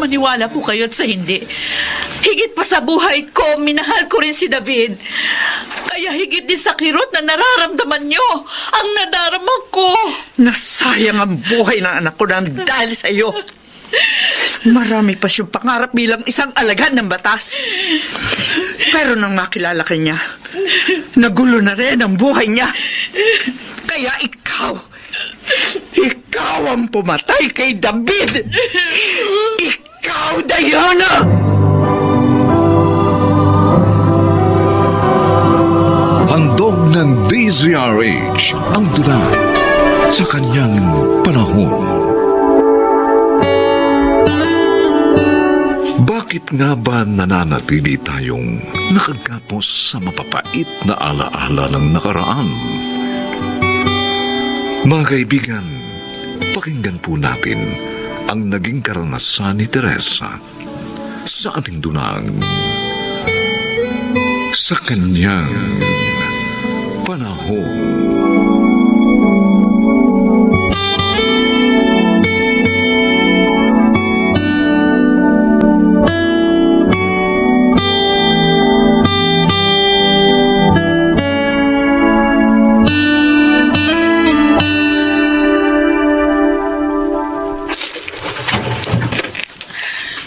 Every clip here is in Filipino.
Maniwala po kayo at sa hindi. Higit pa sa buhay ko, minahal ko rin si David. Kaya higit din sa kirot na nararamdaman nyo, ang nadarama ko. Nasayang ang buhay ng anak ko nang dahil sa iyo. Marami pa siyang pangarap bilang isang alagad ng batas. Pero nang makilala ka niya, nagulo na rin ang buhay niya. Kaya ikaw ang pumatay kay David. Ikaw, Diana! Handog ng DZRH ang tula sa kanyang panahon. Bakit nga ba nananatili tayong nakagapos sa mapapait na alaala ng nakaraan? Mga kaibigan, pakinggan po natin ang naging karanasan ni Teresa sa ating dunang sa kanyang panahon.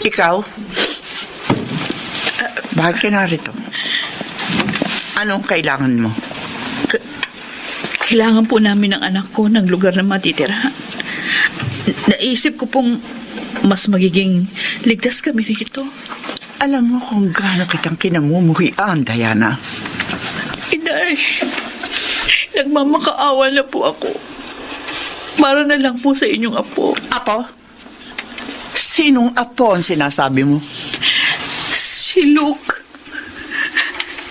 Ikaw? Bakit ka narito? Anong kailangan mo? Kailangan po namin ng anak ko ng lugar na matitirahan. Naisip ko pong mas magiging ligtas kami rito. Alam mo kung gaano kitang kinamumuhian, Diana. Inay, nagmamakaawa na po ako. Para na lang po sa inyong apo. Apo? Sinong apo ang sinasabi mo? Si Luke.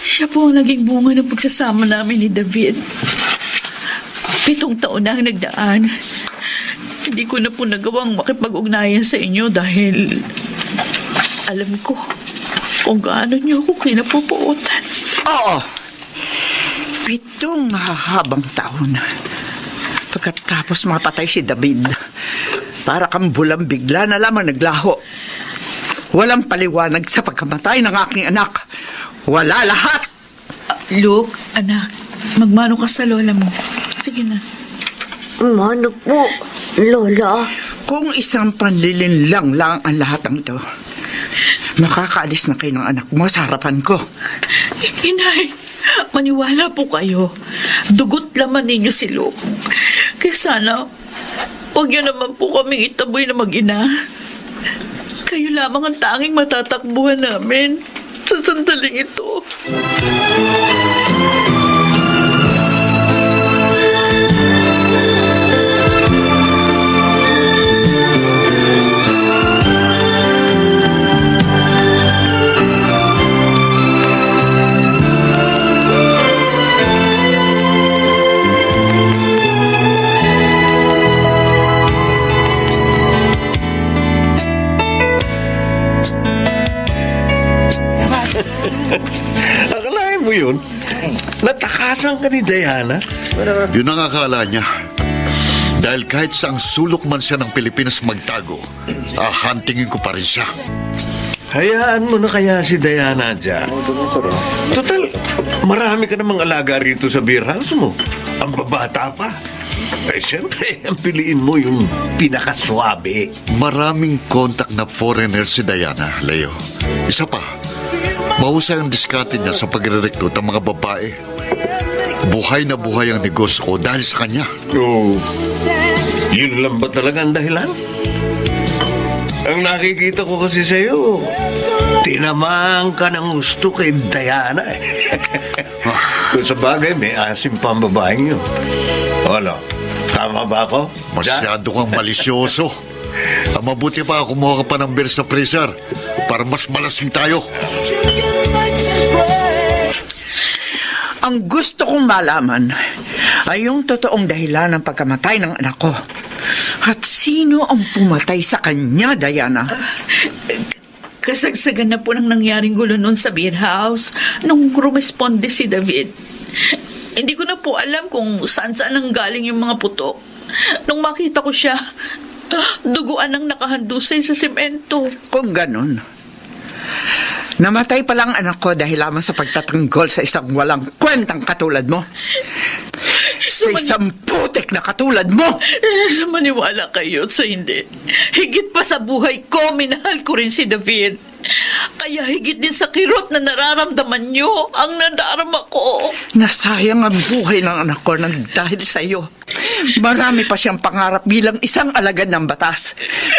Siya po ang naging bunga ng pagsasama namin ni David. 7 taon na ang nagdaan. Hindi ko na po nagawang makipag-ugnayan sa inyo dahil alam ko kung gaano niyo ako kinapupuutan. Oo. 7 mahahabang taon. Pagkatapos mapatay si David, para kang bulang bigla na lamang naglaho. Walang paliwanag sa pagkamatay ng aking anak. Wala lahat. Luke, anak, magmano ka sa lola mo. Sige na. Mano po, Lola? Kung isang panlilinlang lang ang lahat ng ito, makakaalis na kayo ng anak mo sa harapan ko. Inay, maniwala po kayo. Dugot laman ninyo si Luke. Kaya sana, huwag niyo naman po kaming itaboy na mag-ina. Kayo lamang ang tanging matatakbuhan namin sa sandaling ito. Akalain mo yun? Natakasan ka ni Diana? Yun ang akala niya. Dahil kahit saang sulok man siya ng Pilipinas magtago, huntingin ko pa rin siya. Hayaan mo na kaya si Diana dyan. Total, marami ka namang alaga rito sa beer house mo. Ang babata pa. Eh, siyempre, ang piliin mo yung pinakaswabe. Maraming contact na foreigner si Diana, Leo. Isa pa, mahusay ang diskarte niya sa pagre-recruit ng mga babae. Buhay na buhay ang negosyo ko dahil sa kanya. Oh, yun lang ba talaga ang dahilan? Ang nakikita ko kasi sa'yo, tinamang ka ng gusto kay Diana. Kung sa bagay, may asim pa ang babaeng yun. Ano, tama ba ako? Masyado kang malisyoso. Mabuti pa kumuha ka pa ng beer sa freezer para mas malasing tayo. Ang gusto kong malaman ay yung totoong dahilan ng pagkamatay ng anak ko. At sino ang pumatay sa kanya, Diana? Kasagsagan na po ng nangyaring gulo noon sa beer house nung rumesponde si David. Hindi ko na po alam kung saan ang galing yung mga putok. Nung makita ko siya, Duguan ang nakahandusay sa semento. Kung ganun, namatay pa lang anak ko dahil lamang sa pagtatanggol sa isang walang kwentang katulad mo. Sa isang putik na katulad mo. Sa maniwala kayo at sa hindi. Higit pa sa buhay ko, minahal ko rin si David. Kaya higit din sa kirot na nararamdaman niyo ang nadarama ko. Nasayang ang buhay ng anak ko nang dahil sa iyo. Marami pa siyang pangarap bilang isang alagad ng batas.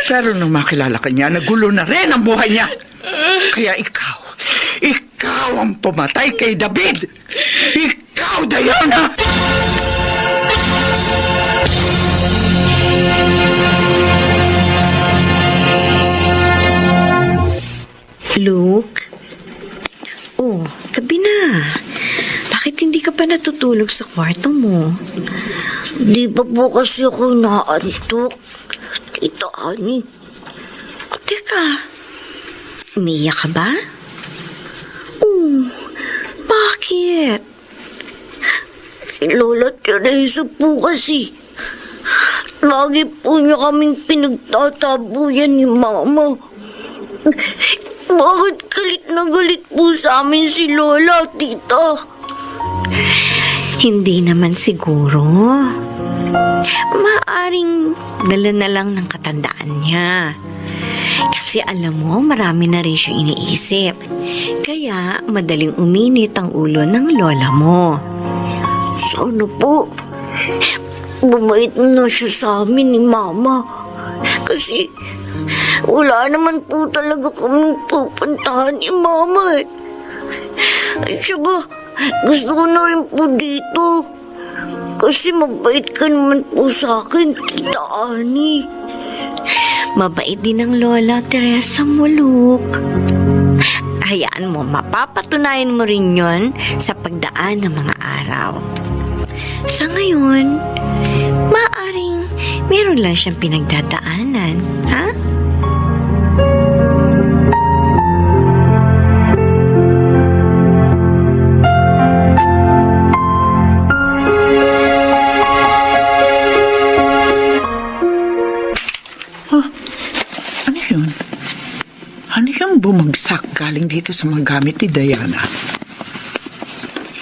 Pero nung makilala ka niya, nagulo na rin ang buhay niya. Kaya ikaw ang pumatay kay David. Ikaw, Diana! Luke? Oh, gabi na. Bakit hindi ka pa natutulog sa kwarto mo? Di ba po kasi ako naantok? Tita Ani. O, teka. Umiiyak ka ba? Oh, bakit? Si Lola Teresa po kasi. Lagi po niya kaming pinagtatabuyan ni Mama. Bakit galit na galit po sa amin si Lola, tita? Hindi naman siguro. Maaring dala na lang ng katandaan niya. Kasi alam mo, marami na rin siyang iniisip. Kaya madaling uminit ang ulo ng lola mo. Sana po, bumait na siya sa amin ni Mama. Kasi wala naman po talaga kaming pupuntahan ni Mama eh. Ay, saka, gusto ko na rin po dito. Kasi mabait ka naman po sa akin, Tita Ani. Mabait din ang Lola Teresa mo, Luke. Hayaan mo, mapapatunayan mo rin yon sa pagdaan ng mga araw. Sa ngayon, maaring meron lang siyang pinagdadaanan, ha? Ano yun? Ano yung bumagsak galing dito sa mga gamit ni Diana?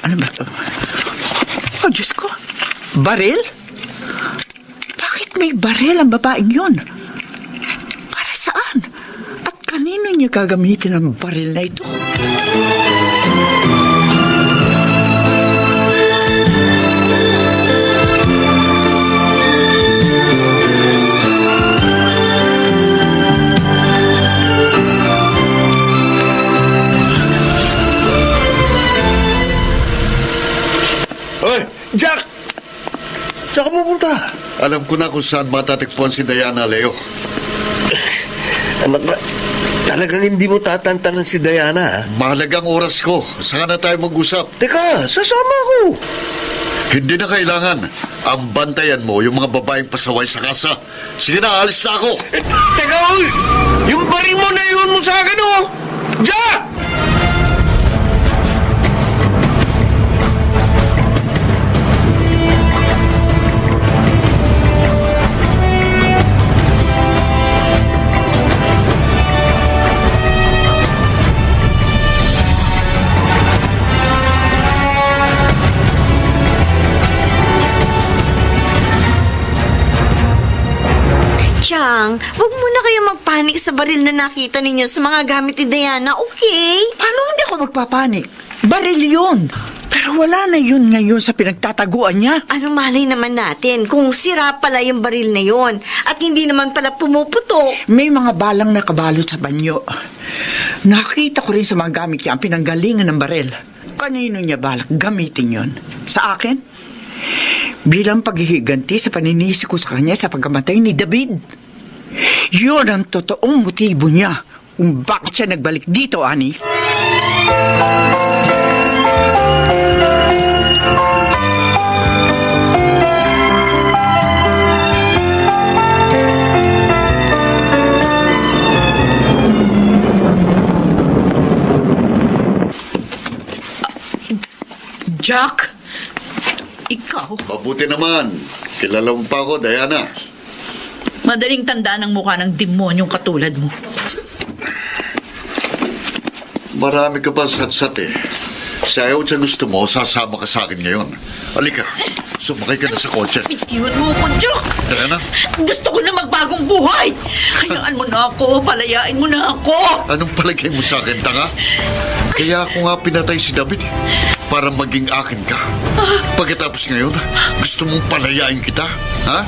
Ano ba to? Oh, Diyos ko. Baril? Bakit may baril ang babaeng yun? Para saan? At kanino niya gagamitin ang baril na ito? Hoy, Jack! Saan ka pupunta? Alam ko na kung saan matatagpuan si Diana, Leo. Talagang hindi mo tatantanan si Diana, ha? Mahalagang oras ko. Saan na tayo mag-usap? Teka, sasama ako. Hindi na kailangan. Ang bantayan mo, yung mga babaeng pasaway sa kasa. Sige na, alis na ako. Teka, oy! Yung baril mo na iwan mo sa akin, oh! Jack! Chang, huwag muna kayo magpanik sa baril na nakita ninyo sa mga gamit ni Diana, okay? Paano hindi ako magpapanik? Baril yun. Pero wala na yun ngayon sa pinagtataguan niya. Anong malay naman natin kung sira pala yung baril na yon at hindi naman pala pumuputok? May mga balang nakabalot sa banyo. Nakita ko rin sa mga gamit niya ang pinanggalingan ng baril. Kanino niya balak gamitin yon? Sa akin? Bilang paghihiganti sa paninisi ko sa kanya sa pagkamatay ni David. Yun ang totoong motibo niya kung bakit siya nagbalik dito, Ani. Jack! Ikaw? Mabuti naman. Kilala mo pa ako, Diana. Madaling tandaan ang mukha ng demonyong katulad mo. Marami ka pa satsat eh. Sa ayaw sa gusto mo, sasama ka sa akin ngayon. Halika, sumakay ka na sa kotse. Bitiwan mo ko, Jock! Diana, Gusto ko na magbagong buhay! Hayaan mo na ako, palayain mo na ako! anong palagay mo sa akin, tanga? Kaya ako nga pinatay si David eh, para maging akin ka. Pagkatapos ngayon, gusto mong palayain kita, ha?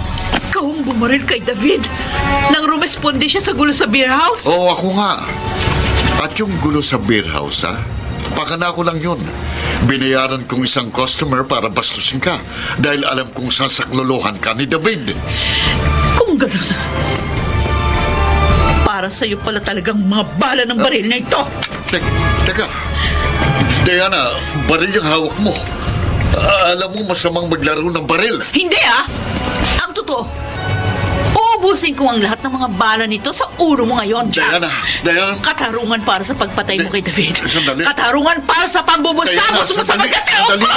Ikaw ang bumaril kay David nang rumesponde siya sa gulo sa beer house. Oo, ako nga. At yung gulo sa beer house, ha? Pakana ko lang yun. Binayaran kong isang customer para bastusin ka dahil alam kong sasaklolohan ka ni David. Kung gano'n, para sa'yo pala talagang mga bala ng baril na ito. Teka. Diana, baril yung hawak mo. Alam mo masamang maglaro ng baril. Hindi Ang totoo, uubusin ko ang lahat ng mga bala nito sa ulo mo ngayon, Jack. Diana. Katarungan para sa pagpatay mo kay David. Sandali. Katarungan para sa pambubusamos mo sa pagkatao ko!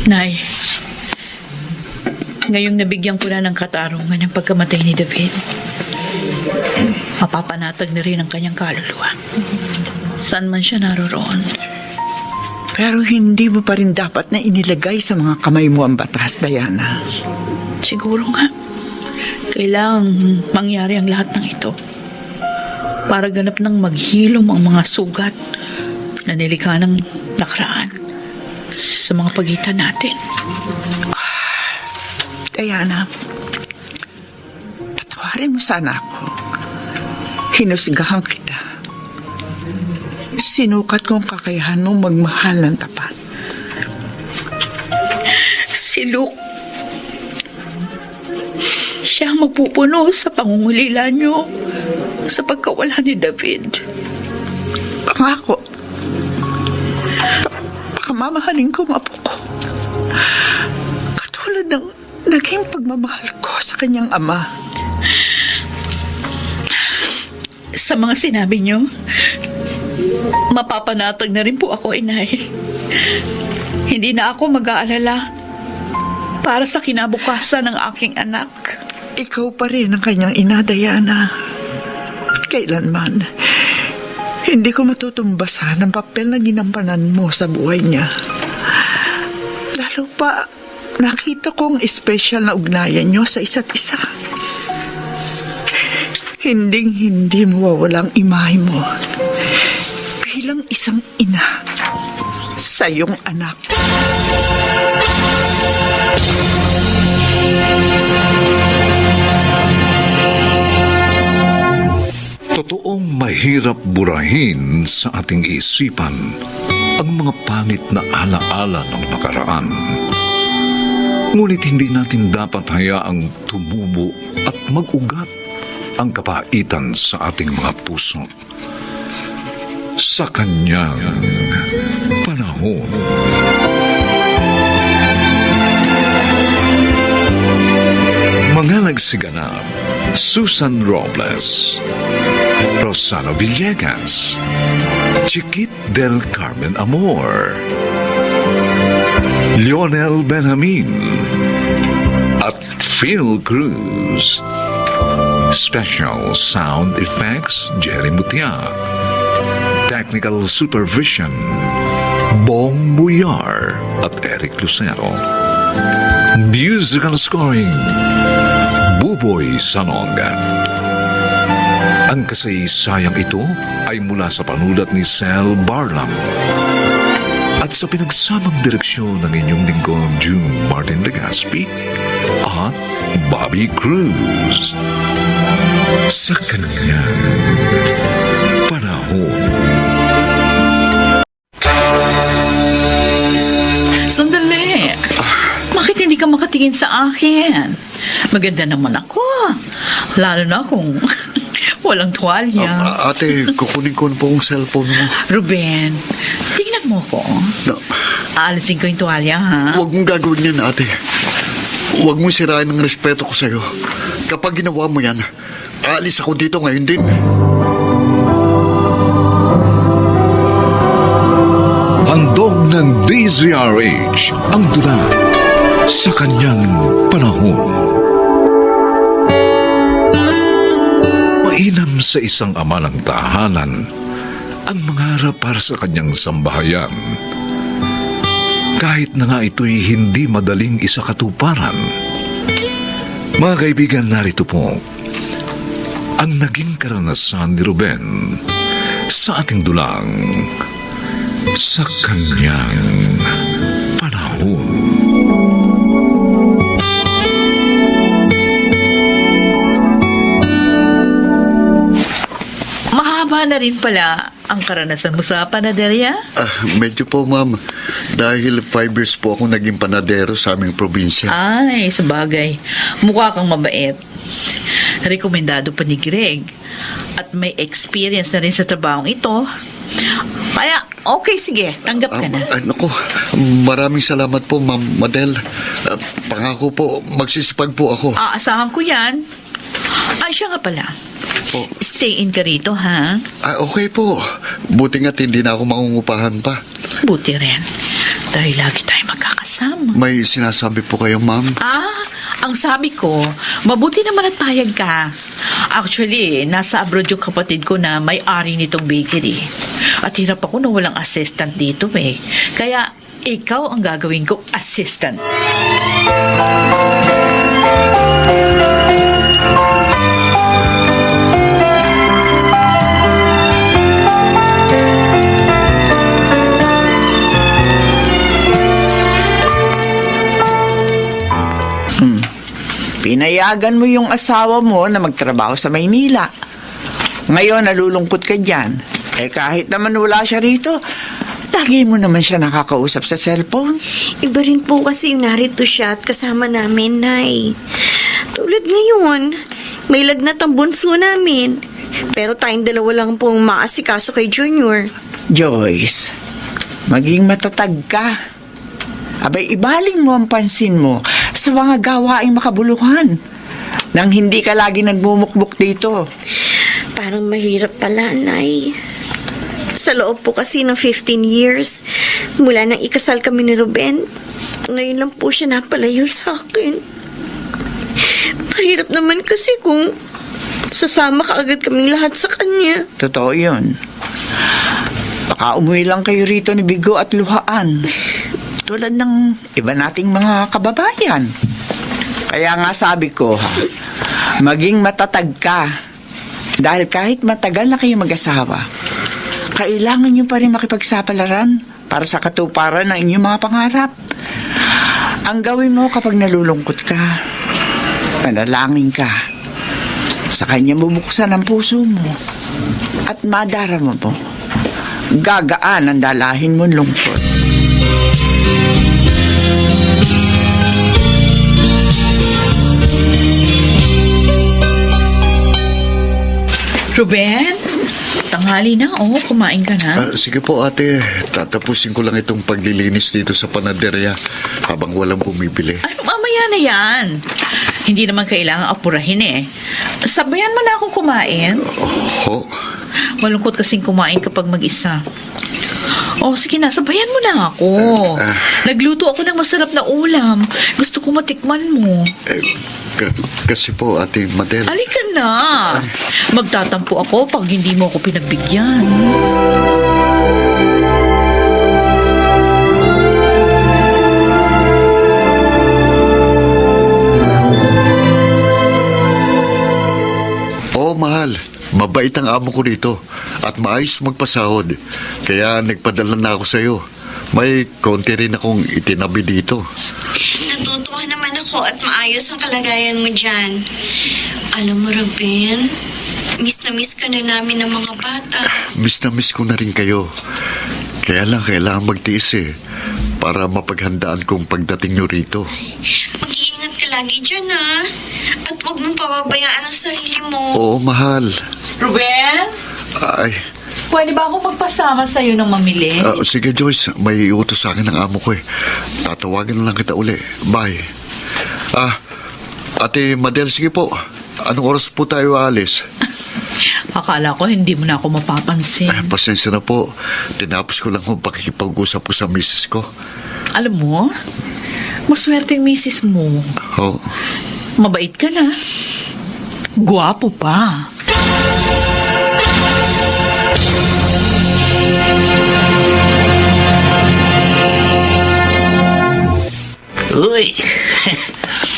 Nay, ngayong nabigyan ko na ng katarungan ang pagkamatay ni David, mapapanatag na rin ang kanyang kaluluwa. Saan man siya naroroon. Pero hindi mo pa rin dapat na inilagay sa mga kamay mo ang batas, Diana. Siguro nga, kailangang mangyari ang lahat ng ito para ganap ng maghilom ang mga sugat na nilikha ng nakaraan sa mga pagitan natin. Diana, patawarin mo sana ako. Hinusgahan kita. Sinukat ko ang kakayahan mong magmahal ng tapat. Si Luke, siya ang magpupuno sa pangungulila niyo sa pagkawala ni David. Pangako, mamahalin ko mapo ko. Katulad ng naging pagmamahal ko sa kanyang ama. Sa mga sinabi niyo, mapapanatag na rin po ako, Inay. Hindi na ako mag-aalala para sa kinabukasan ng aking anak. Ikaw pa rin ang kanyang ina, Diana. Kailanman, hindi ko matutumbasan ang papel na ginampanan mo sa buhay niya. Lalo pa, nakita kong espesyal na ugnayan niyo sa isa't isa. Hinding-hindi mawawala ang imahe mo bilang isang ina sa iyong anak. Totoong mahirap burahin sa ating isipan ang mga pangit na alaala ng nakaraan. Ngunit hindi natin dapat hayaang tumubo at mag-ugat ang kapaitan sa ating mga puso. Sa kanyang panahon. Mga nagsiganap: Susan Robles, Rosano Villegas, Chiquit del Carmen Amor, Lionel Benjamin, at Phil Cruz. Special Sound Effects, Jerry Mutia. Technical Supervision, Bong Buyar at Eric Lucero. Musical Scoring, Buboy Sanonga. Ang kasaysayang ito ay mula sa panulat ni Sel Barlam at sa pinagsamang direksyon ng inyong lingkod June Martin Legaspi at Bobby Cruz. Sa kanyang panahon. Sandali! Bakit hindi ka makatingin sa akin? Maganda naman ako. Lalo na kung walang tuwalya. Ate, kukunin ko na po ang cellphone mo. Ruben, tingnan mo ko. No, Aalisin ko yung tuwalya, ha? huwag mong gagawin yan, ate. Huwag mong sirain ang respeto ko sa'yo. Kapag ginawa mo yan, aalis ako dito ngayon din. DZRH ang dula sa kanyang panahon. Mainam sa isang ama ng tahanan ang mangarap para sa kanyang sambahayan. Kahit na nga ito'y hindi madaling isakatuparan. Mga kaibigan, narito po ang naging karanasan ni Ruben sa ating dulang sa kanyang panahon. Mahaba na rin pala ang karanasan mo sa panaderya? Medyo po, ma'am. Dahil 5 years po ako naging panadero sa aming probinsya. Ay, sabagay. Mukha kang mabait. Rekomendado pa ni Greg. At may experience na rin sa trabahong ito. Kaya, okay, sige. Tanggap ka na. Naku, maraming salamat po, Ma'am Madel. Pangako po, magsisipag po ako. Aasahan ko yan. Ay, siya nga pala. Po. Stay in ka rito, ha? Okay po. Buti nga't hindi na ako mangungupahan pa. Buti rin. Dahil lagi tayo magkakasama. May sinasabi po kayo, ma'am? Ang sabi ko, mabuti naman at payag ka. Actually, nasa abroad yung kapatid ko na may-ari nitong bakery. At hirap ako na walang assistant dito eh. Kaya, ikaw ang gagawin ko assistant. Pinayagan mo yung asawa mo na magtrabaho sa Maynila. Ngayon, nalulungkot ka dyan. Kahit naman wala siya rito, lagi mo naman siya nakakausap sa cellphone. Iba rin po kasi narito siya at kasama namin, Nay. Tulad ngayon, may lagnat ang bunso namin. Pero tayong dalawa lang pong maasikaso kay Junior. Joyce, maging matatag ka. Abay, ibaling mo ang pansin mo sa mga gawaing makabuluhan nang hindi ka lagi nagmumukbuk dito. Parang mahirap pala, Nay. Sa loob po kasi ng 15 years, mula nang ikasal kami ni Ruben, ngayon lang po siya napalayo sa akin. Mahirap naman kasi kung sasama ka agad kaming lahat sa kanya. Totoo yun. Baka umuwi lang kayo rito ni Bigo at Luhaan. Tulad ng iba nating mga kababayan. Kaya nga sabi ko, maging matatag ka. Dahil kahit matagal na kayo mag-asawa, kailangan nyo pa rin makipagsapalaran para sa katuparan ng inyong mga pangarap. Ang gawin mo kapag nalulungkot ka, manalangin ka. Sa kanya bubuksan ang puso mo at madarama mo. Gagaan ang dalahin mong lungkot. Ruben, tanghali na. Kumain ka na. Sige po, ate. Tatapusin ko lang itong paglilinis dito sa panaderya habang walang bumibili. Ay, mamaya na yan. Hindi naman kailangan apurahin eh. Sabayan mo na akong kumain. Malungkot kasing kumain kapag mag-isa. Sige na, sabayan mo na ako. Nagluto ako ng masarap na ulam. Gusto ko matikman mo. Kasi po, Ate Madel. Halika na. Magtatampo ako pag hindi mo ako pinagbigyan. Mahal. Mabait ang amo ko rito at maayos magpasahod. Kaya nagpadala na ako sa'yo. May konti rin akong itinabi dito. Natutuwa naman ako at maayos ang kalagayan mo dyan. Alam mo, Ruben, miss na miss ka na namin ng mga bata. Miss na miss ko na rin kayo. Kaya lang kailangan magtiis para mapaghandaan kong pagdating nyo rito. Mag-iingat ka lagi dyan, ha? At huwag mong pababayaan ang sarili mo. Oo, mahal. Ruben? Ay. Pwede ba ako magpasama sa'yo ng mamili? Sige, Joyce. May iutos sa akin ng amo ko Tatawagan na lang kita uli. Bye. Ate Madel, sige po. Anong oras po tayo aalis? Akala ko hindi mo na ako mapapansin. Pasensya na po. Tinapos ko lang kung pakikipag-usap ko sa misis ko. Alam mo, maswerteng misis mo. Oh, Mabait ka na. Guwapo pa. Uy,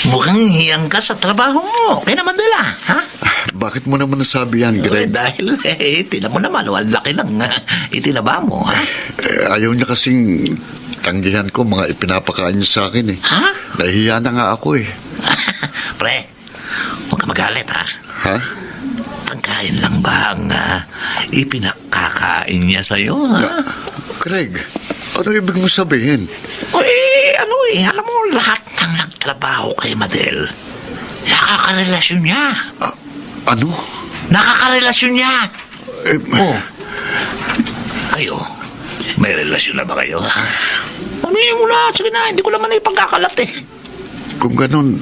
mukhang hiyang ka sa trabaho mo. Kaya naman dala, ha? bakit mo naman nasabi yan, Eh, Greg? dahil, tinan mo naman, ang laki ng itinaba mo, ha? Ayaw niya kasing tanggihan ko mga ipinapakain niya sa akin eh. Ha? Nahihiya na nga ako eh. Pre, huwag ka magalit, ha? Ha? Pagkain lang ba ang ipinakakain niya sa'yo, ha? Greg, ano ibig mo sabihin? Uy, alam mo, lahat ng nagtrabaho kay Madel, nakakarelasyon niya. Ano? Nakakarelasyon niya. Eh, Oh. Kayo, may relasyon na ba kayo, ha? Aminin mo na, sige na, hindi ko naman ipagkakalat eh. Kung ganun,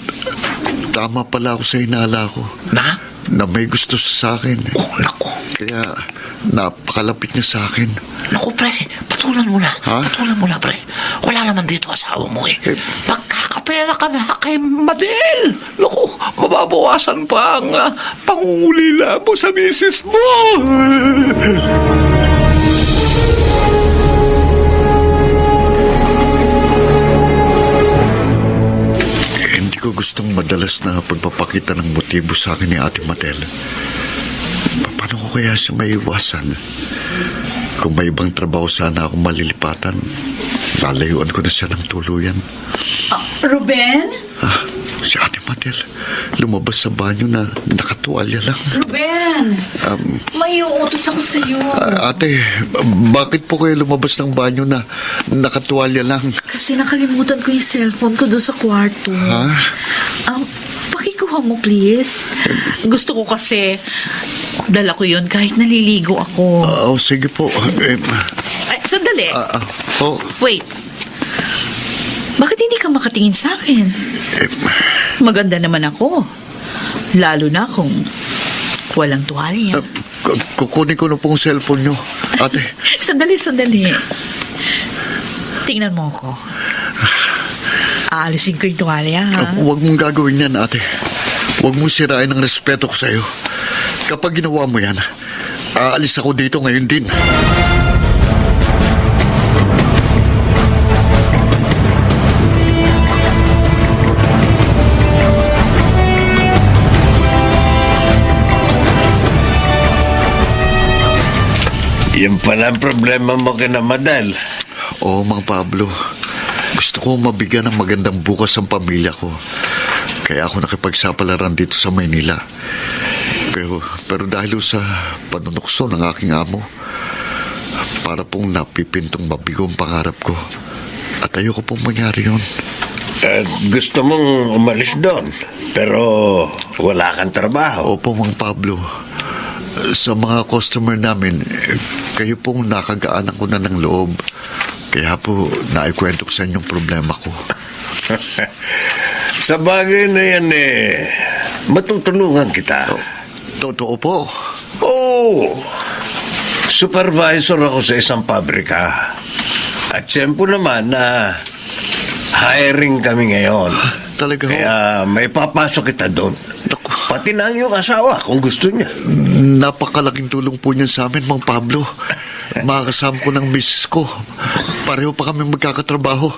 tama pala ako sa hinala ko na may gusto sa akin. Oh, naku. Kaya napakalapit niya sa akin. Naku, pre, patulan mo na. Ha? Patulan mo na, pre. Wala naman dito asawa mo eh. Pagkakapera ka na kay Madel. Naku, mababawasan pa ang pangungulila mo sa misis mo. Hindi ko gustong madalas na pagpapakita ng motibo sa akin ni Ate Madel. Paano ko kaya siya maiwasan? Kung may ibang trabaho sana akong malilipatan, lalayuan ko na siya ng tuluyan. Ruben? Si Ate Madel, lumabas sa banyo na nakatuwalya lang. Ruben! May uutos ako sa'yo. Ate, bakit po kayo lumabas ng banyo na nakatuwalya lang? Kasi nakalimutan ko yung cellphone ko doon sa kwarto. Ha? Pakikuha mo, please. Gusto ko kasi dala ko yun kahit naliligo ako. Sige po. Ay, sandali. Oh, Wait. Bakit hindi ka makatingin sa akin? Maganda naman ako. Lalo na kung walang tuwalya. kukunin ko na pong cellphone nyo. Ate, Sandali. Tingnan mo ako. Aalisin ko yung tuwalya, ha? huwag mong gagawin yan, ate. Huwag mong sirain ang respeto ko sa'yo. Kapag ginawa mo yan, aalis ako dito ngayon din. Yan pala ang problema mo kina Madel. Oo, Mang Pablo. Gusto ko mabigyan ng magandang bukas ang pamilya ko. Kaya ako nakipagsapalaran dito sa Maynila. Pero dahil sa panunukso ng aking amo, para pong napipintong mabigo ang pangarap ko. At ayoko pong mangyari yun. Gusto mong umalis doon, pero wala kang trabaho. Opo, Mang Pablo. Sa mga customer namin, kayo pong nakagaanan ko na ng loob. Kaya po, naikwento ko sa inyong problema ko. Sa bagay na yan matutulungan kita. Totoo po. Oo. Supervisor ako sa isang pabrika. At siyempre naman hiring kami ngayon. Talaga ho? Kaya may papasok kita doon. Naku. Pati na ang iyong asawa kung gusto niya. Napakalaking tulong po niyan sa amin, Mang Pablo. Makakasama ko ng misis ko. Pareho pa kami magkakatrabaho.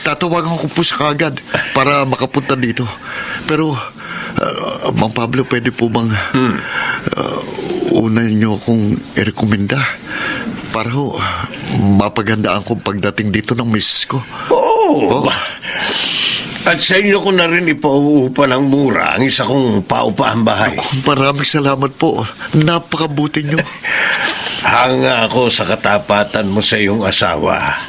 Tatawagan ko po sa kagad para makapunta dito. Pero, Mang Pablo, pwede po bang una niyo akong i-rekomenda para ho mapagandaan ko pagdating dito ng misis ko? Oo. At sa inyo ko na rin ipauupa ng mura ang isa kong paupahang bahay. Maraming salamat po. Napakabuti niyo. Hanga ako sa katapatan mo sa iyong asawa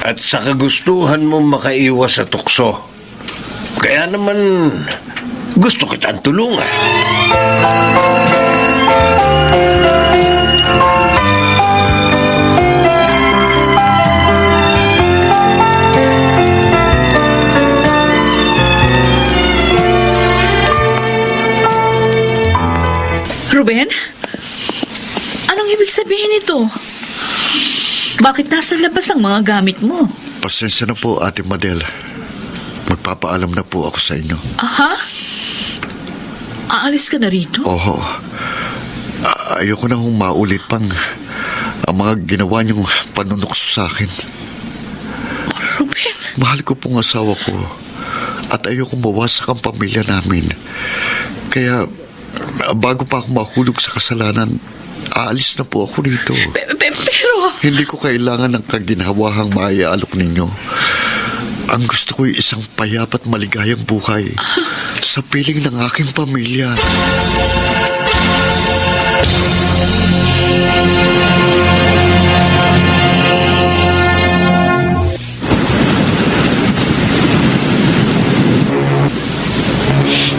at sa kagustuhan mo makaiwas sa tukso. Kaya naman gusto kitang tulungan. Ruben? ito? Bakit nasa labas ang mga gamit mo? Pasensya na po, Ate Madel. Magpapaalam na po ako sa inyo. Aha? Aalis ka na rito? Oho. Ayoko na hong maulit pang ang mga ginawa niyong panunukso sa akin. Ruben, Mahal ko pong asawa ko at ayoko mawasak ang pamilya namin. Kaya bago pa ako mahulog sa kasalanan, aalis na po ako rito. pero... Hindi ko kailangan ng kaginhawahang maiaalok ninyo. Ang gusto ko'y isang payapat maligayang buhay sa piling ng aking pamilya.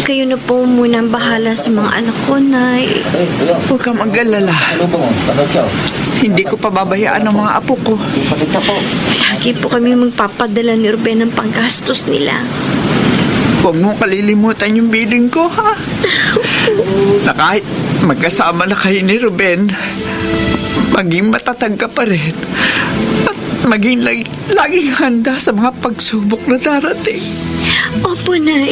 Kayo na po muna ang bahala sa mga anak ko, Nay. Huwag kang mag-alala. Hindi ko pababayaan ang mga apo ko. Lagi po kami magpapadala ni Ruben ng panggastos nila. Huwag mo kalilimutan yung bidding ko, ha? Na kahit magkasama na kayo ni Ruben, maging matatag ka pa rin. At maging laging handa sa mga pagsubok na darating. Opo, Nay.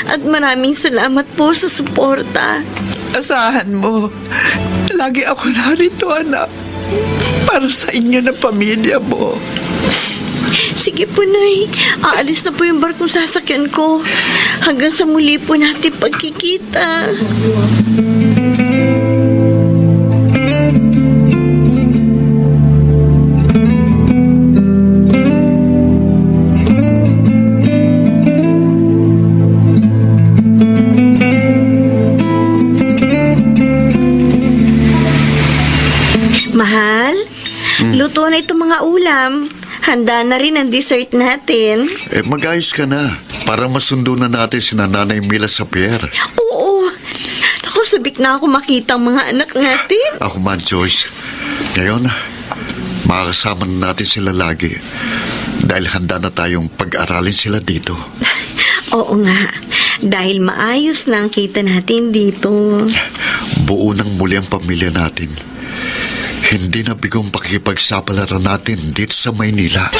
At maraming salamat po sa suporta. Asahan mo, lagi ako narito, anak. Para sa inyo na pamilya mo. Sige po, Nay. Aalis na po yung barkong sasakyan ko. Hanggang sa muli po natin pagkikita. Mahal, luto na itong mga ulam. Handa na rin ang dessert natin. Mag-ayos ka na para masundo na natin si Nanay Mila sa pier. Oo. Ako, sabik na ako makita ang mga anak natin. Ako man, Joyce. Ngayon, makakasama na natin sila lagi dahil handa na tayong pag-aralin sila dito. Oo nga. Dahil maayos na ang kita natin dito. Buo ng muli ang pamilya natin. Hindi na bigong pakikipagsapalaran natin dito sa Maynila.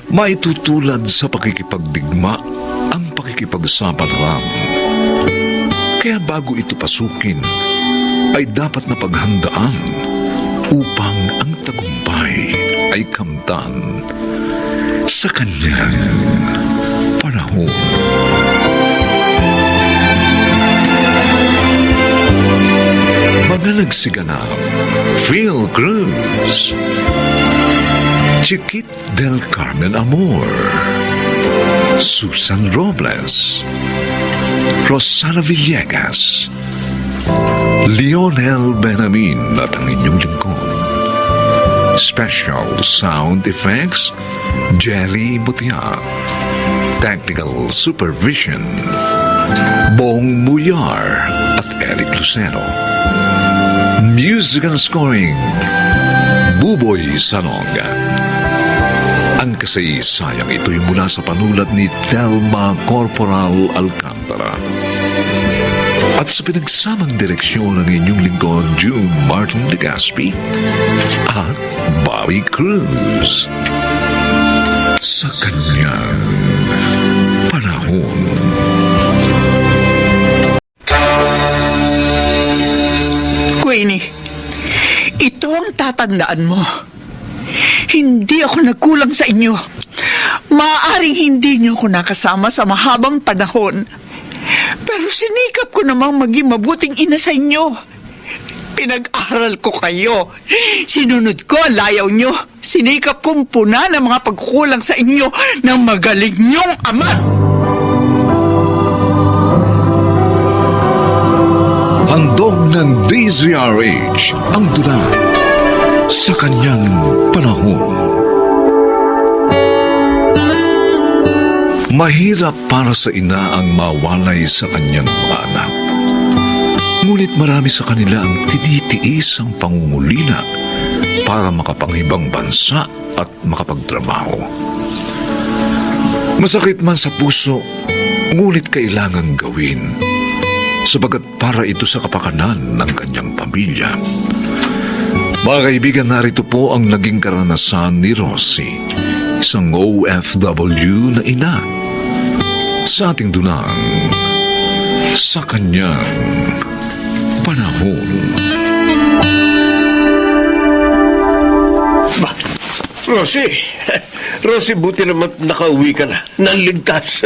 Maitutulad sa pakikipagdigma ang pakikipagsapalaran. Kaya bago ito pasukin, ay dapat na paghandaan upang ang tagumpay ay kamtan sa kanyang panahon. Mga nagsiganap, Phil Cruz, Chiquit del Carmen Amor, Susan Robles, Rosana Villegas, Lionel Benamin at ang inyong lingkod. Special Sound Effects, Jelly Butia. Technical Supervision, Bong Muyar at Eric Lucero. Music and Scoring, Buboy Salonga. Ang kasaysayang ito'y mula sa panulat ni Thelma Corporal Alcantara. At sa pinagsamang direksyon ng inyong lingkod, June Martin Legaspi at Bobby Cruz. Sa kanyang panahon. Queenie, ito ang tatandaan mo. Hindi ako nagkulang sa inyo. Maaaring hindi niyo ako nakasama sa mahabang panahon. Pero sinikap ko namang maging mabuting ina sa inyo. Pinag-aral ko kayo. Sinunod ko ang layaw nyo. Sinikap kong puna ng mga pagkukulang sa inyo ng magaling nyong ama. Handog ng DZRH ang tula sa kanyang panahon. Mahirap para sa ina ang mawalay sa kanyang mga anak. Ngunit marami sa kanila ang tinitiis ang pangungulila para makapanghibang bansa at makapagtrabaho. Masakit man sa puso, ngunit kailangang gawin sabagat para ito sa kapakanan ng kanyang pamilya. Mga kaibigan, narito po ang naging karanasan ni Rosie, isang OFW na ina, sa ating dunang sa kanyang panahon. Rosie, buti naman nakauwi ka na. Naligtas.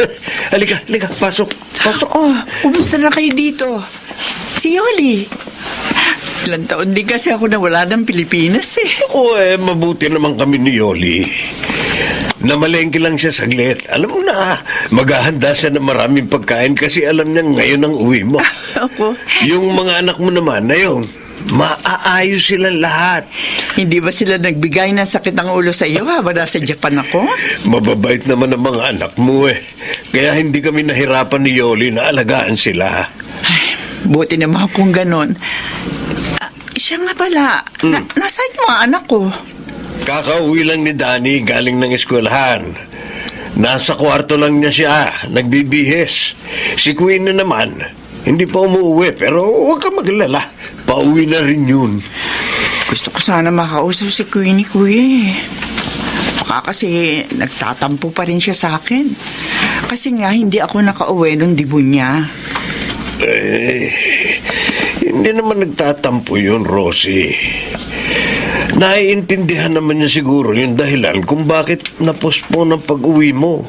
Halika, pasok. Oh, kumusta na kayo dito? Si Yoli. Ilang taon din kasi ako nawala ng Pilipinas eh. Mabuti naman kami ni Yoli. Namalengke lang siya saglit. Alam mo na, maghahanda siya ng maraming pagkain kasi alam niya ngayon ang uwi mo. Ako? Yung mga anak mo naman na yun, maaayos silang lahat. Hindi ba sila nagbigay ng sakit ng ulo sa iyo habang nasa Japan ako? Mababait naman ang mga anak mo eh. Kaya hindi kami nahirapan ni Yoli na alagaan sila. Ay, buti naman kung ganon. Siya nga pala, nasaan yung mga anak ko? Kakauwi lang ni Danny galing ng eskwelahan. Nasa kwarto lang niya siya, nagbibihis. Si Queen na naman, hindi pa umuwi pero huwag ka maglala. Pauwi na rin yun. Gusto ko sana makausap si Queenie, kuya eh. Baka kasi nagtatampo pa rin siya sa akin. Kasi nga hindi ako nakauwi nung dibo niya. Hindi naman nagtatampo yun, Rosie. Naiintindihan naman niya siguro yung dahilan kung bakit napospone ang pag-uwi mo.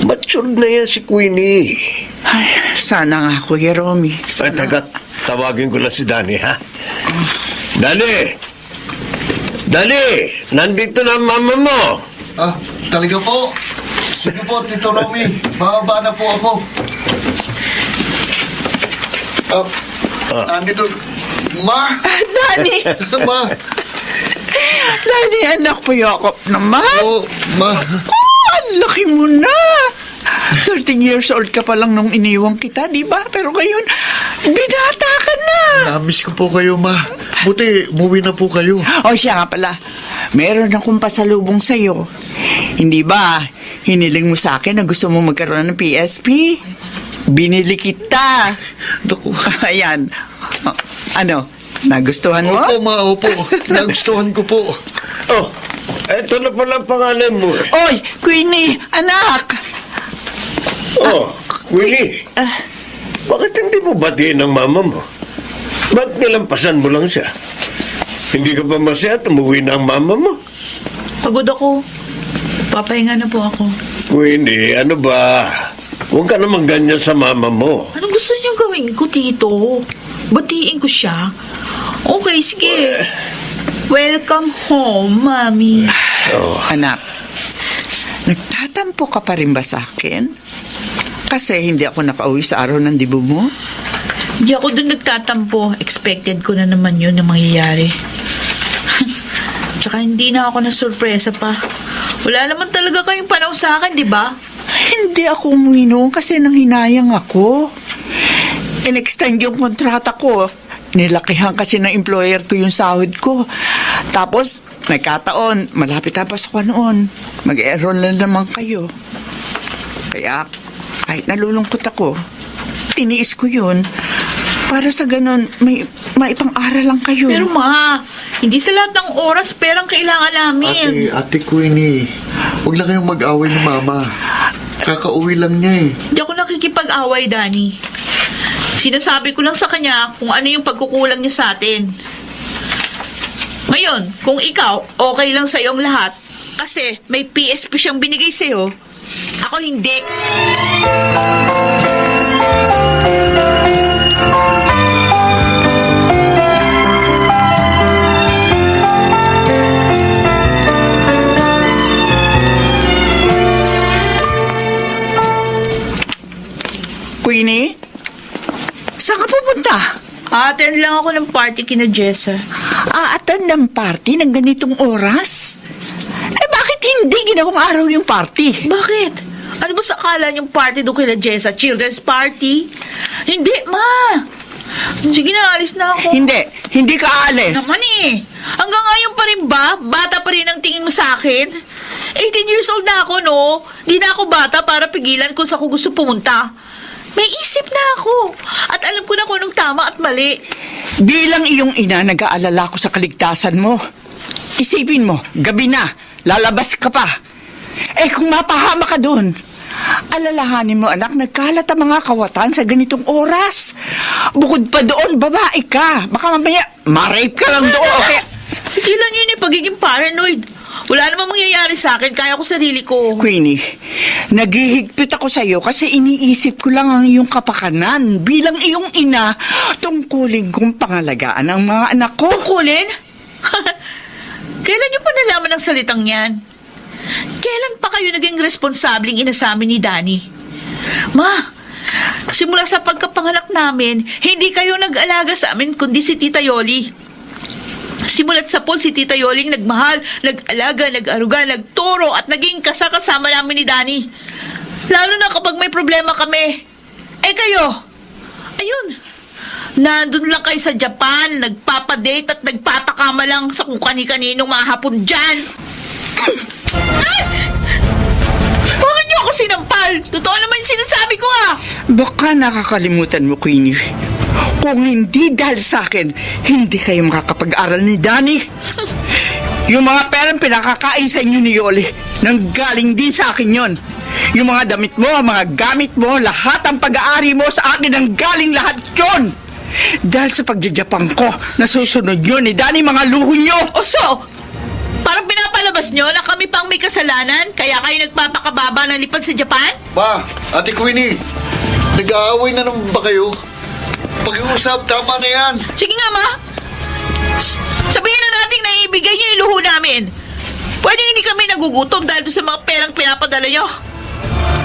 Matured na yan si Queenie. Ay, sana nga, Kuya Romy. Ay, tawagin ko lang si Danny, ha? Danny! Nandito na ang mama mo! Ah, talaga po? Sige po, Tito Romy. Bababa na po ako. Nandito. Ma! Dani! Ma! Dani, anak po, Yakop naman. Oh, ma! Ang laki mo na. 13 years old ka pa lang nung iniwang kita, di ba? Pero ngayon, binata ka na. Namiss ko po kayo, ma. Buti, umuwi na po kayo. O siya nga pala, meron akong pasalubong sa'yo. Hindi ba, hiniling mo sa akin na gusto mo magkaroon ng PSP? Binili kita. Naku. Ayan. Ano, nagustuhan mo? Opo, ma, opo. Nagustuhan ko po. Oh, eto na pala ang pangalan mo eh. Oy, Queenie, anak! Oh, Willie. Bakit hindi mo batiin ang mama mo? Ba't nilampasan mo lang siya? Hindi ka pa masaya at umuwi na ang mama mo? Pagod ako. Papahinga na po ako. Queenie, ano ba? Huwag ka naman ganyan sa mama mo. Anong gusto niyo gawin ko, Tito? Batiin ko siya? Okay, sige. Welcome home, Mami. Anak, nagtatampo ka pa rin ba sa akin? Kasi hindi ako nakauwi sa araw ng dibo mo? Hindi ako doon nagtatampo. Expected ko na naman yun na mangyayari. Tsaka hindi na ako na-surpresa pa. Wala naman talaga kayong panahon sa akin, di ba? Hindi ako umuwi noon kasi nanghinayang ako. In-extend yung kontrata ko. Nilakihan kasi ng employer ko yung sahod ko. Tapos, nagkataon, malapit na pasukan noon. Mag-enroll na naman kayo. Kaya, kahit nalulungkot ako, tiniis ko yun. Para sa ganun, may maipang-aral lang kayo. Pero ma, hindi sa lahat ng oras perang kailangan namin. Ate Queenie, huwag lang kayong mag-away ni Mama. Kakauwi lang niya eh. Hindi ako nakikipag-away, Danny. Sinasabi ko lang sa kanya kung ano yung pagkukulang niya sa atin. Ngayon, kung ikaw, okay lang sa'yo ang lahat, kasi may PSP siyang binigay sa'yo, ako hindi. Queenie, saan ka pupunta? Attend lang ako ng party kina Jessa. Attend ng party ng ganitong oras? Bakit hindi ginawang araw yung party? Bakit? Ano ba sa akala niyong party doon kila Jessa? Children's party? Hindi, ma! Sige na, alis na ako. Hindi ka aalis. Naman eh. Hanggang ngayon pa rin ba? Bata pa rin ang tingin mo sa akin? 18 years old na ako, no? Di na ako bata para pigilan kung saan ko gusto pumunta. May isip na ako. At alam ko na kung anong tama at mali. Bilang iyong ina, nag-aalala ko sa kaligtasan mo. Isipin mo, gabi na, lalabas ka pa. Eh kung mapahama ka doon, alalahanin mo anak, nagkalat ang mga kawatan sa ganitong oras. Bukod pa doon, babae ka. Baka mamaya, ma-rape ka lang doon. Okay? Tigilan yun yung pagiging paranoid. Wala namang mangyayari sa akin, kaya ko sarili ko. Queenie, naghihigpit ako sa iyo kasi iniisip ko lang ang iyong kapakanan bilang iyong ina tungkulin kong pangalagaan ang mga anak ko. Tungkulin? Kailan niyo pa nalaman ang salitang yan? Kailan pa kayo naging responsabling ina sa amin ni Danny? Ma, simula sa pagkapanganak namin, hindi kayo nag-alaga sa amin kundi si Tita Yoli. Simulat sa pool, si Tita Yoling nagmahal, nag-alaga, nag-aruga, nagturo at naging kasama namin ni Danny. Lalo na kapag may problema kami. Eh kayo, ayun, nandun lang kayo sa Japan, nagpapadate at nagpapakama lang sa kung kani-kaninong mga hapon dyan. Ay! Bakit niyo ako sinampal? Totoo naman yung sinasabi ko ah! Baka nakakalimutan mo, Queenie. Kung hindi dahil sa akin, hindi kayo makakapag-aral ni Danny. Yung mga perang pinakakain sa inyo ni Yoli, nanggaling din sa akin yon. Yung mga damit mo, mga gamit mo, lahat ang pag-aari mo sa akin, nanggaling lahat yon. Dahil sa pagjajapan ko, nasusunod yun ni Danny, mga luho nyo. O so, parang pinapalabas nyo na kami pang may kasalanan, kaya kayo nagpapakababa ng lipad sa Japan? Ma, Ate Queenie, nag-aaway na naman ba kayo? Pag-iusap, tama na yan. Sige nga, ma. Sabihin na natin na ibigay niyo yung luho namin. Pwede hindi kami nagugutom dahil doon sa mga perang pinapadala nyo.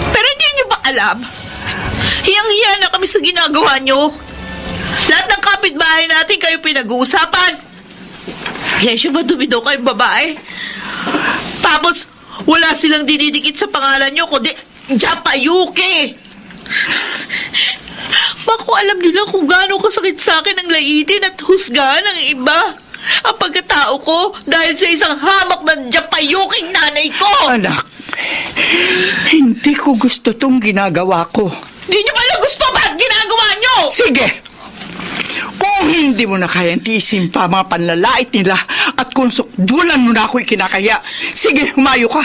Pero hindi nyo ba alam? Hiyang-hiya na kami sa ginagawa nyo. Lahat ng kapitbahay natin kayo pinag-uusapan. Yesyo ba dumido kayong babae? Tapos, wala silang dinidikit sa pangalan nyo, kundi Japayuki. Bako alam nila kung gaano kasakit sa akin ang laitin at husgahan ng iba. Ang pagkatao ko dahil sa isang hamak ng Japayuking nanay ko. Anak, hindi ko gusto tong ginagawa ko. Di nyo pala gusto ba't ginagawa nyo? Sige! Kung hindi mo na kayang tiisin pa mga panlalait nila at kung sukdulan mo na ako ikinakaya, sige, humayo ka.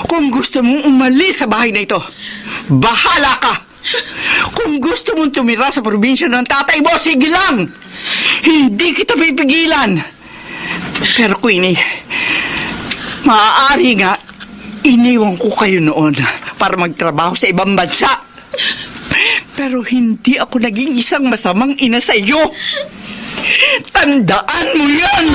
Kung gusto mong umalis sa bahay na ito, bahala ka. Kung gusto mong tumira sa probinsya ng tatay mo, sige lang. Hindi kita pipigilan. Pero Queenie, maaari nga, iniwan ko kayo noon para magtrabaho sa ibang bansa. Pero hindi ako naging isang masamang ina sa iyo. Tandaan mo yan!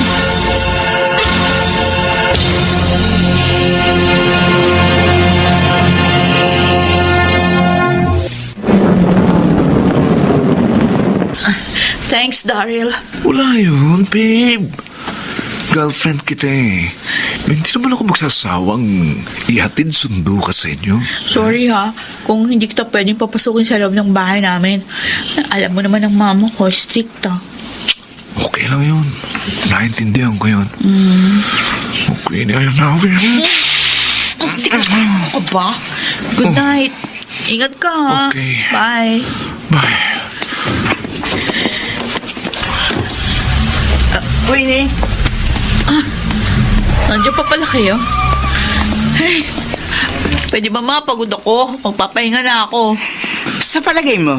Thanks, Daryl. Wala yun, babe. Girlfriend kita eh. Hindi naman ako magsasawang ihatid sundo ka sa inyo. Sorry ha, kung hindi kita pwedeng papasukin sa loob ng bahay namin. Alam mo naman ang mama ko, strict ah. Okay lang yun. Naintindihan ko yun. Okay na yun namin. Aba, good night. Ingat ka ha. Okay. Bye. Bye. Queenie, Nandiyan pa pala kayo? Hey, pwede ba mapagod ako? Magpapahinga na ako. sa palagay mo,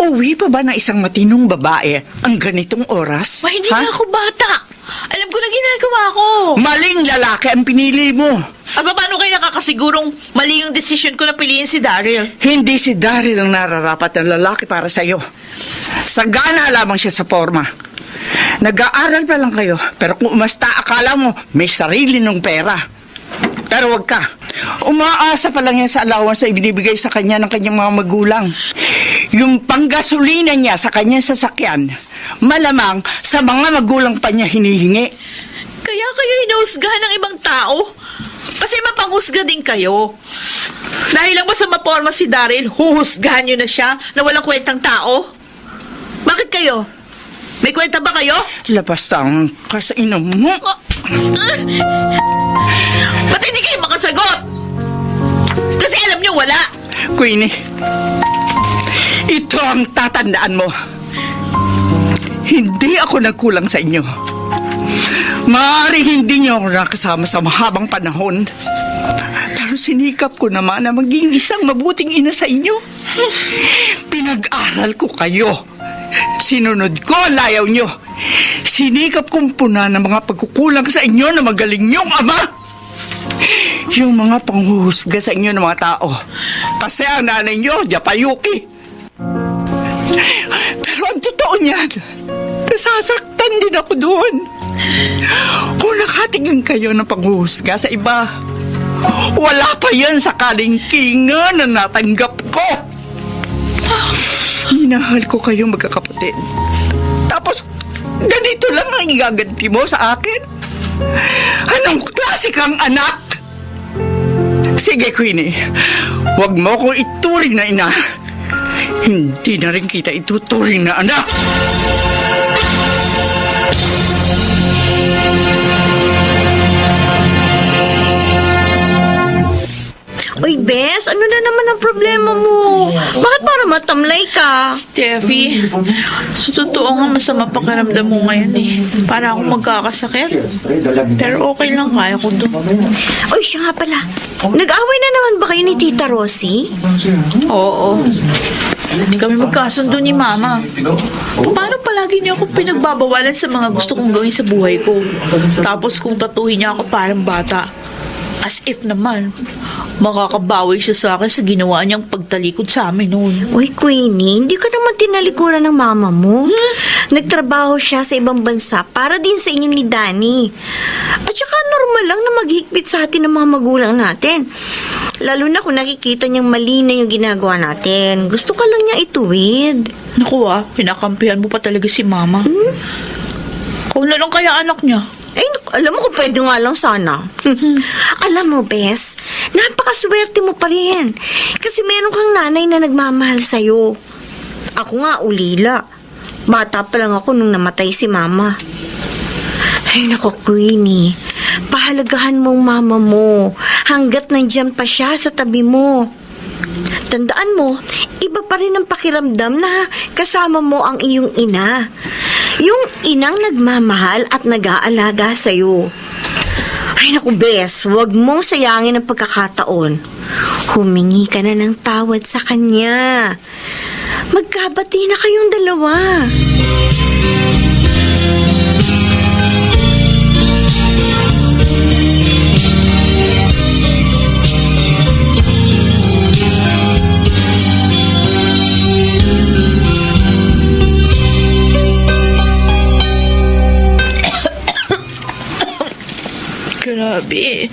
uwi pa ba ng isang matinong babae ang ganitong oras? Hindi Ha? na ako bata. Alam ko na ginagawa ko. Maling lalaki ang pinili mo. At paano kayo nakakasigurong mali yung decision ko na piliin si Daryl? Hindi si Daryl ang nararapat na lalaki para sa'yo. Sagana lamang siya sa forma. Nag-aaral pa lang kayo, pero kung umasta akala mo, may sarili ng pera. Pero wag ka. Umaasa pa lang yan sa allowance na ibinibigay sa kanya ng kanyang mga magulang. Yung panggasolina niya sa kanyang sasakyan, malamang sa mga magulang pa niya hinihingi. Kaya kayo hinahusgahan ng ibang tao? Kasi mapanghusga din kayo. Dahil lang ba sa maporma si Daryl, huhusgahan nyo na siya na walang kwentang tao? Bakit kayo? May kwenta ba kayo? Labas ang kasainom mo. Ba't hindi kayo makasagot? Kasi alam niyo wala. Queenie, ito ang tatandaan mo. Hindi ako nagkulang sa inyo. Maaaring hindi niyo ako nakasama sa mahabang panahon. Pero sinikap ko naman na maging isang mabuting ina sa inyo. Pinag-aral ko kayo. Sinunod ko ang layaw nyo. Sinikap kong puna ng mga pagkukulang sa inyo na magaling niyong ama. Yung mga panghuhusga sa inyo ng mga tao. Kasi ang nanay nyo, Japayuki. Pero ang totoo niyan, nasasaktan din ako doon. Kung nakatingin kayo ng panghuhusga sa iba, wala pa yan sa kalingkingan na natanggap ko. Minahal ko kayong magkakapatid. Tapos, ganito lang ang igaganti mo sa akin? Anong klase kang anak? Sige, Queenie. Huwag mo ko ituring na ina. Hindi na rin kita ituturing na anak. Uy, Bes, ano na naman ang problema mo? Bakit para matamlay ka? Steffi, sa totoo nga masama pakiramdam mo ngayon eh. Para akong magkakasakit. Pero okay lang, kaya ko doon. Uy, siya nga pala. Nag-away na naman ba kayo ni Tita Rosie? Oo. Hindi kami magkasundo ni Mama. Paano palagi niya ako pinagbabawalan sa mga gusto kong gawin sa buhay ko? Tapos kung tatuhin niya ako parang bata. As if naman, makakabawi siya sa akin sa ginawa niyang pagtalikod sa amin noon. Uy, Queenie, hindi ka naman tinalikuran ng mama mo. Nagtrabaho siya sa ibang bansa para din sa inyo ni Danny. At saka normal lang na maghigpit sa atin ng mga magulang natin. Lalo na kung nakikita niyang mali na yung ginagawa natin. Gusto ka lang niya ituwid. Naku pinakampihan mo pa talaga si Mama. Kung na lang kaya anak niya. Ay, alam mo kung pwede nga lang sana. Alam mo, Bes, napakaswerte mo pa rin. Kasi meron kang nanay na nagmamahal sa'yo. Ako nga, ulila. Bata pa lang ako nung namatay si Mama. Ay, naku, Queenie. Pahalagahan mo ang mama mo hanggat nandyan pa siya sa tabi mo. Tandaan mo, iba pa rin ang pakiramdam na kasama mo ang iyong ina. Yung inang nagmamahal at nag-aalaga sa'yo. Ay naku, Bes, huwag mong sayangin ang pagkakataon. Humingi ka na ng tawad sa kanya. Magkabati na kayong dalawa. Grabe.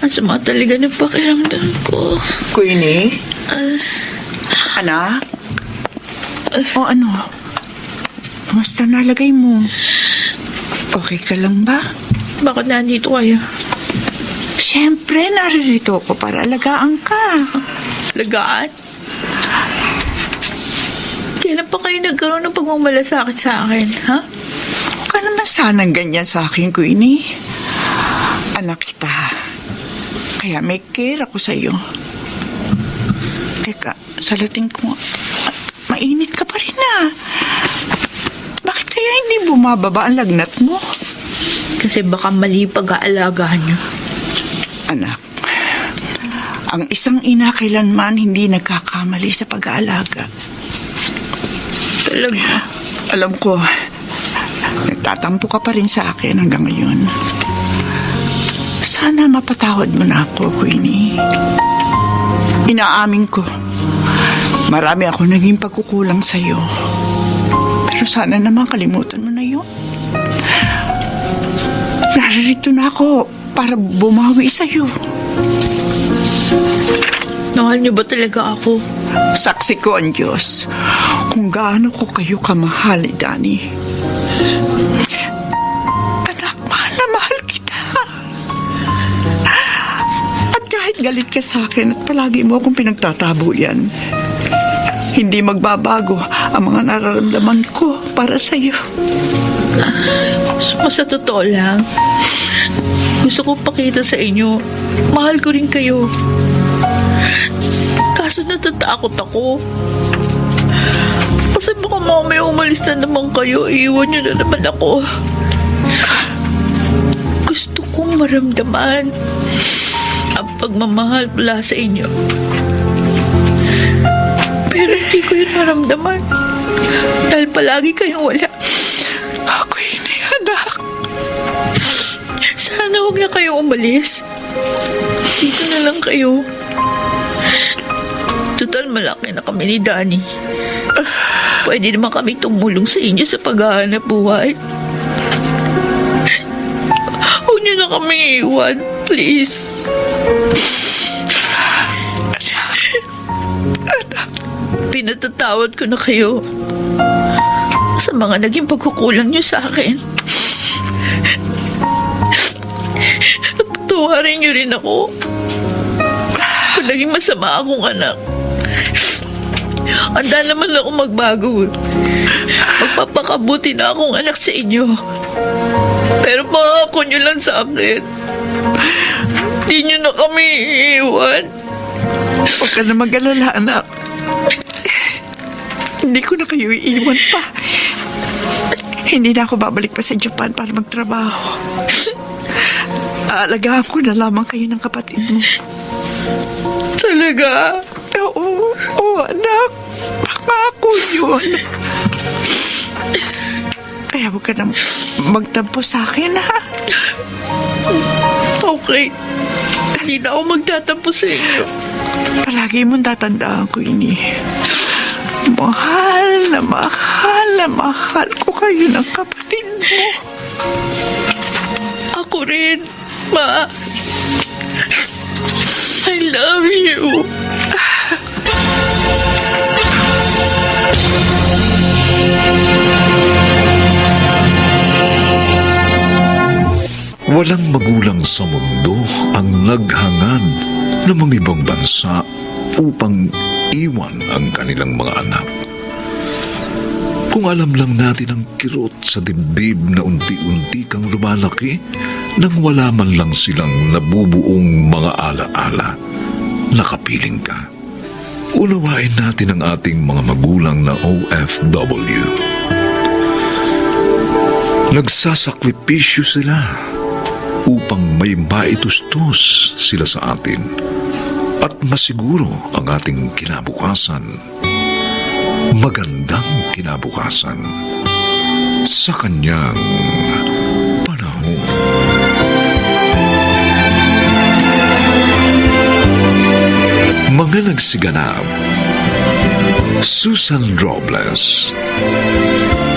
Ang sama talaga ng pakiramdam ko. Queenie? Anak? O ano? Kamusta nalagay mo? Okay ka lang ba? Bakit nandito kayo? Siyempre, naririto ako para alagaan ka. Lagaan? Kailan pa kayo nagkaroon ng pagmamalasakit sa akin, ha? Huwag ka naman sanang ganyan sa akin, Queenie. Anak kita. Kaya may care ako sa'yo. Teka, salating ko. Mainit ka pa rin Bakit kaya hindi bumababa ang lagnat mo? Kasi baka mali pag-aalagaan niyo. Anak, ang isang ina kailanman hindi nagkakamali sa pag-aalaga. Talaga? Alam ko, nagtatampo ka pa rin sa akin hanggang ngayon. Sana mapatawad mo na ako, Queenie. Inaamin ko, marami ako naging pagkukulang sa'yo. Pero sana naman kalimutan mo na yun. Naririto na ako para bumawi sa'yo. Mahal niyo ba talaga ako? Saksi ko ang Diyos kung gaano ko kayo kamahal ni Danny. Anak, mahal na mahal kita. At kahit galit ka sa akin at palagi mo akong pinagtatabo yan, hindi magbabago ang mga nararamdaman ko para sa iyo. Sa totoo lang, gusto ko pakita sa inyo, mahal ko rin kayo. Kaso natatakot ako. Kasi baka mamaya umalis na naman kayo, iiwan niyo na naman ako. Gusto kong maramdaman ang pagmamahal mula sa inyo. Pero hindi ko yun maramdaman. Dahil palagi kayong wala. Ako ini, anak. Sana huwag na kayo umalis. Dito na lang kayo. Total malaki na kami ni Danny. Pwede naman kami tumulong sa inyo sa paghahanap buhay. Huwag niyo na kami iwan, please. Pinatatawad ko na kayo sa mga naging pagkukulang niyo sa akin. At patawarin niyo rin ako kung naging masama akong anak. Handa naman ako magbago. Magpapakabuti na akong anak sa inyo. Pero pangako niyo lang sa akin, di niyo na kami iiwan. Huwag ka na mag-alala, anak. Hindi ko na kayo iiwan pa. Hindi na ako babalik pa sa Japan para magtrabaho. Aalagaan ko na lamang kayo ng kapatid mo. Talaga? Oo, anak. Pangako yun. Kaya huwag ka na magtampo sa akin, ha? Okay. Hindi na ako magtatampo sa inyo. Palagi mong tatandaan ko ini. Mahal na mahal na mahal ko kayo ng kapatid mo. Ako rin, Ma. I love you. Walang magulang sa mundo ang naghangad ng mga ibang bansa upang iwan ang kanilang mga anak. Kung alam lang natin ang kirot sa dibdib na unti-unti kang lumalaki nang wala man lang silang nabubuong mga alaala, nakapiling ka. Unawain natin ang ating mga magulang na OFW. Nagsasakripisyo sila upang may maitustos sila sa atin at masiguro ang ating kinabukasan. Magandang kinabukasan sa kanyang panahon. Mga nagsiganap: Susan Robles,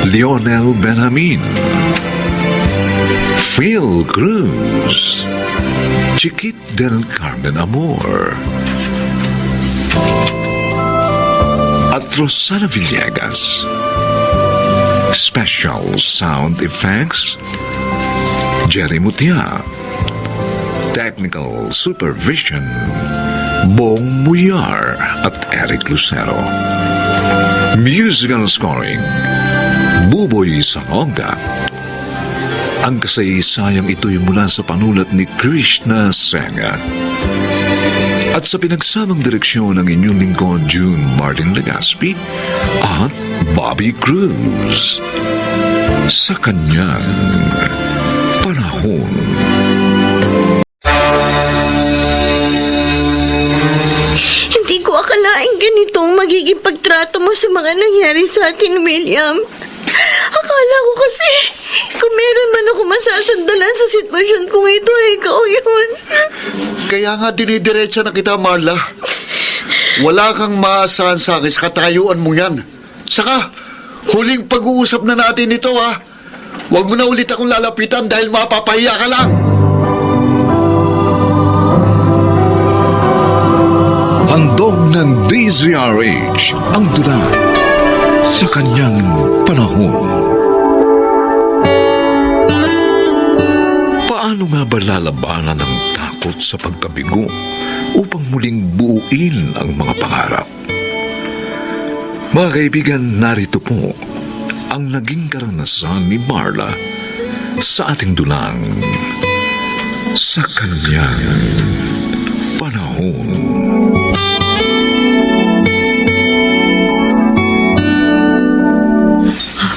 Lionel Benjamin, Phil Cruz, Chiquit del Carmen Amor, at Rosana Villegas. Special sound effects, Jerry Mutia. Technical supervision, Bong Muyar at Eric Lucero. Musical scoring, Buboy Sanonga. Ang kasaysayang ito'y mula sa panulat ni Krishna Senga. At sa pinagsamang direksyon ng inyong lingkod June Martin Legaspi at Bobby Cruz. Sa kanyang panahon. Hindi ko akalaing ganito ang magiging pagtrato mo sa mga nangyari sa atin, William. Akala ko kasi, kung meron man ako masasandalan sa sitwasyon kong ito, ikaw yun. Kaya nga dinidiretsa na kita, Marla. Wala kang maasahan sa akin sa katayuan mo yan. Saka, huling pag-uusap na natin ito, ha? Huwag mo na ulit akong lalapitan dahil mapapahiya ka lang. Handog ng DZRH ang tula sa kanyang panahon. Paano nga ba lalabanan ang takot sa pagkabigo upang muling buuin ang mga pangarap? Mga kaibigan, narito po ang naging karanasan ni Marla sa ating dulang sa kanyang panahon.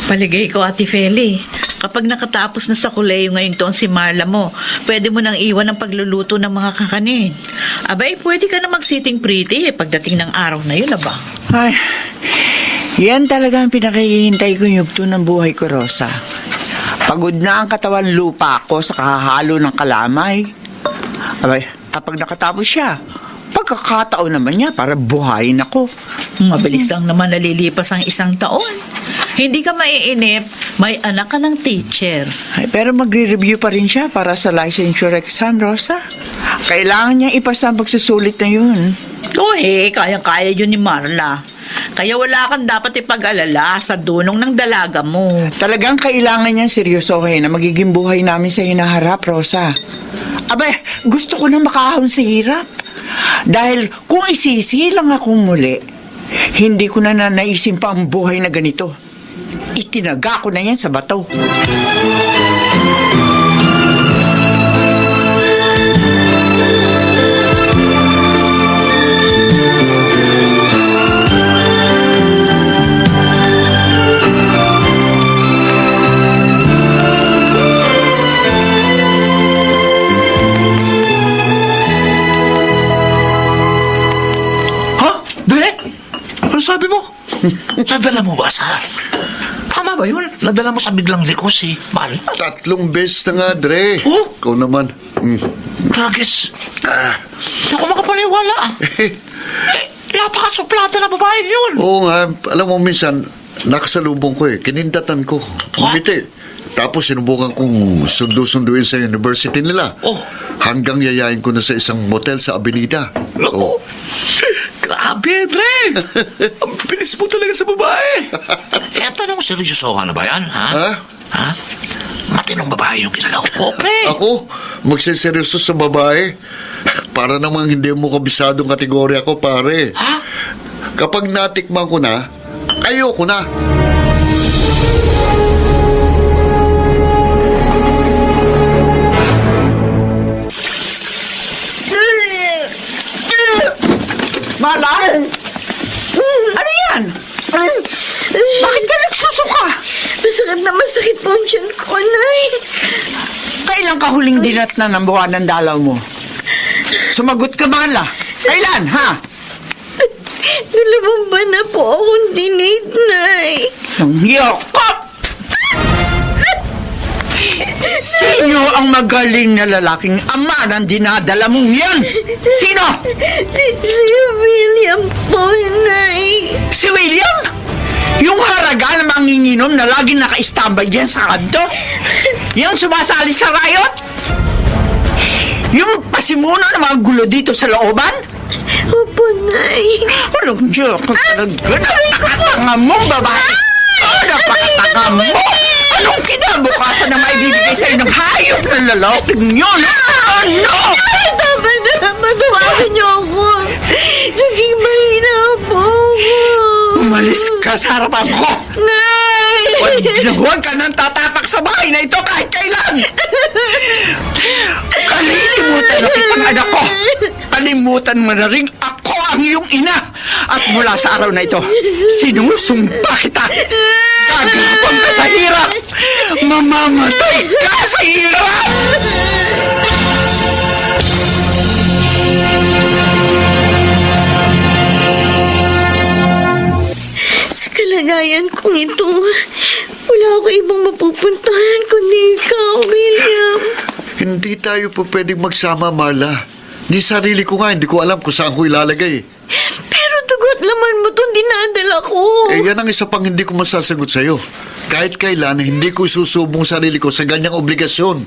Paligay ko, Ate Feli. Kapag nakatapos na sa kuleyo ngayong taon si Marla mo, pwede mo nang iwan ang pagluluto ng mga kakanin. Abay, pwede ka na mag-sitting pretty pagdating ng araw na yun, aba. Ay, yan talaga ang pinakihintay ko yugto ng buhay ko, Rosa. Pagod na ang katawan lupa ko sa kahahalo ng kalamay. Abay, kapag nakatapos siya, pagkakataon naman niya para buhayin ako. Mabilis lang naman nalilipas ang isang taon. Hindi ka maiinip, may anak ka ng teacher. Ay, pero magre-review pa rin siya para sa licensure exam, Rosa. Kailangan niya ipasa ang pagsusulit na yun. Kayang-kaya yun ni Marla. Kaya wala kang dapat ipag-alala sa dunong ng dalaga mo. Talagang kailangan niyang seryosohin na magiging buhay namin sa hinaharap, Rosa. Abay, gusto ko na makahon sa hirap. Dahil kung isisilang akong muli, hindi ko na naisin pa ang buhay na ganito. Itinaga ko na yan sa bato. Ha? Dre? Ano sabi mo? Nadala mo ba sa... Tama ba yun? Nadala mo sa biglang liko si Mal? 3 beses na nga, Dre. Oh? Ikaw naman. Tragis. Hindi ako makapaniwala. Napakasuplada na babae yun. Oo nga, alam mo minsan, nakasalubong ko kinindatan ko. Umiti. Tapos sinubukan kong sundu-sunduin sa university nila. Oh. Hanggang yayain ko na sa isang motel sa Avenida. Lako. Grabe, Dre. Ang bilis mo talaga sa babae. Tanong, seryosohan na ba yan, ha? Ha? Ha? Matinong babae yung kinalaw ko, pre. Ako, magsiseryoso sa babae. Para namang hindi mo kabisadong kategorya ko, pare. Ha? Kapag natikman ko na, ayoko na. Marla? Ano yan? Bakit ka nagsusuka? Masakit po ang tiyan ko, Nay. Kailan ka huling dinat na ng buwan ng dalaw mo? Sumagot ka, Marla. Kailan, ha? Dalawang ba na po akong dinate, Nay? Ang hiyokot! Sino ang magaling na lalaking ama ng dinadala mong yan? Sino? Si William po, Nay. Si William? Yung haraga na manginginom na laging naka-standby dyan sa kanto? Yung sumasali sa riot? Yung pasimuno ng mga gulo dito sa looban? Opo, Nay. Walang Diyos ko talaga. Napakatanga mong babae. Napakatanga mo. Anong kinabukasan na maibibigay sa'yo ng hayop na lalaking yun? Ano? Tama na. Matawagan niyo ako. Naging mahina po ako. Umalis ka sa harapan ko. Nay! Huwag ka nang tatapak sa bahay na ito kahit kailan. Kalilimutan na kitang anak ko. Kalimutan mo na rin ako ang iyong ina. At mula sa araw na ito, sinusumpa kita. Gagapang ka sa hirap. Mamamatay ka sa hirap. Sa kalagayan kong ito, wala ako ibang mapupuntahan kundi ikaw, William. Hindi tayo po pwedeng magsama, Marla. Di sarili ko nga, hindi ko alam kung saan ko ilalagay. Pero dugot laman mo itong dinadala ko. Yan ang isa pang hindi ko masasagot sa'yo. Kahit kailan, hindi ko isusubong sarili ko sa ganyang obligasyon.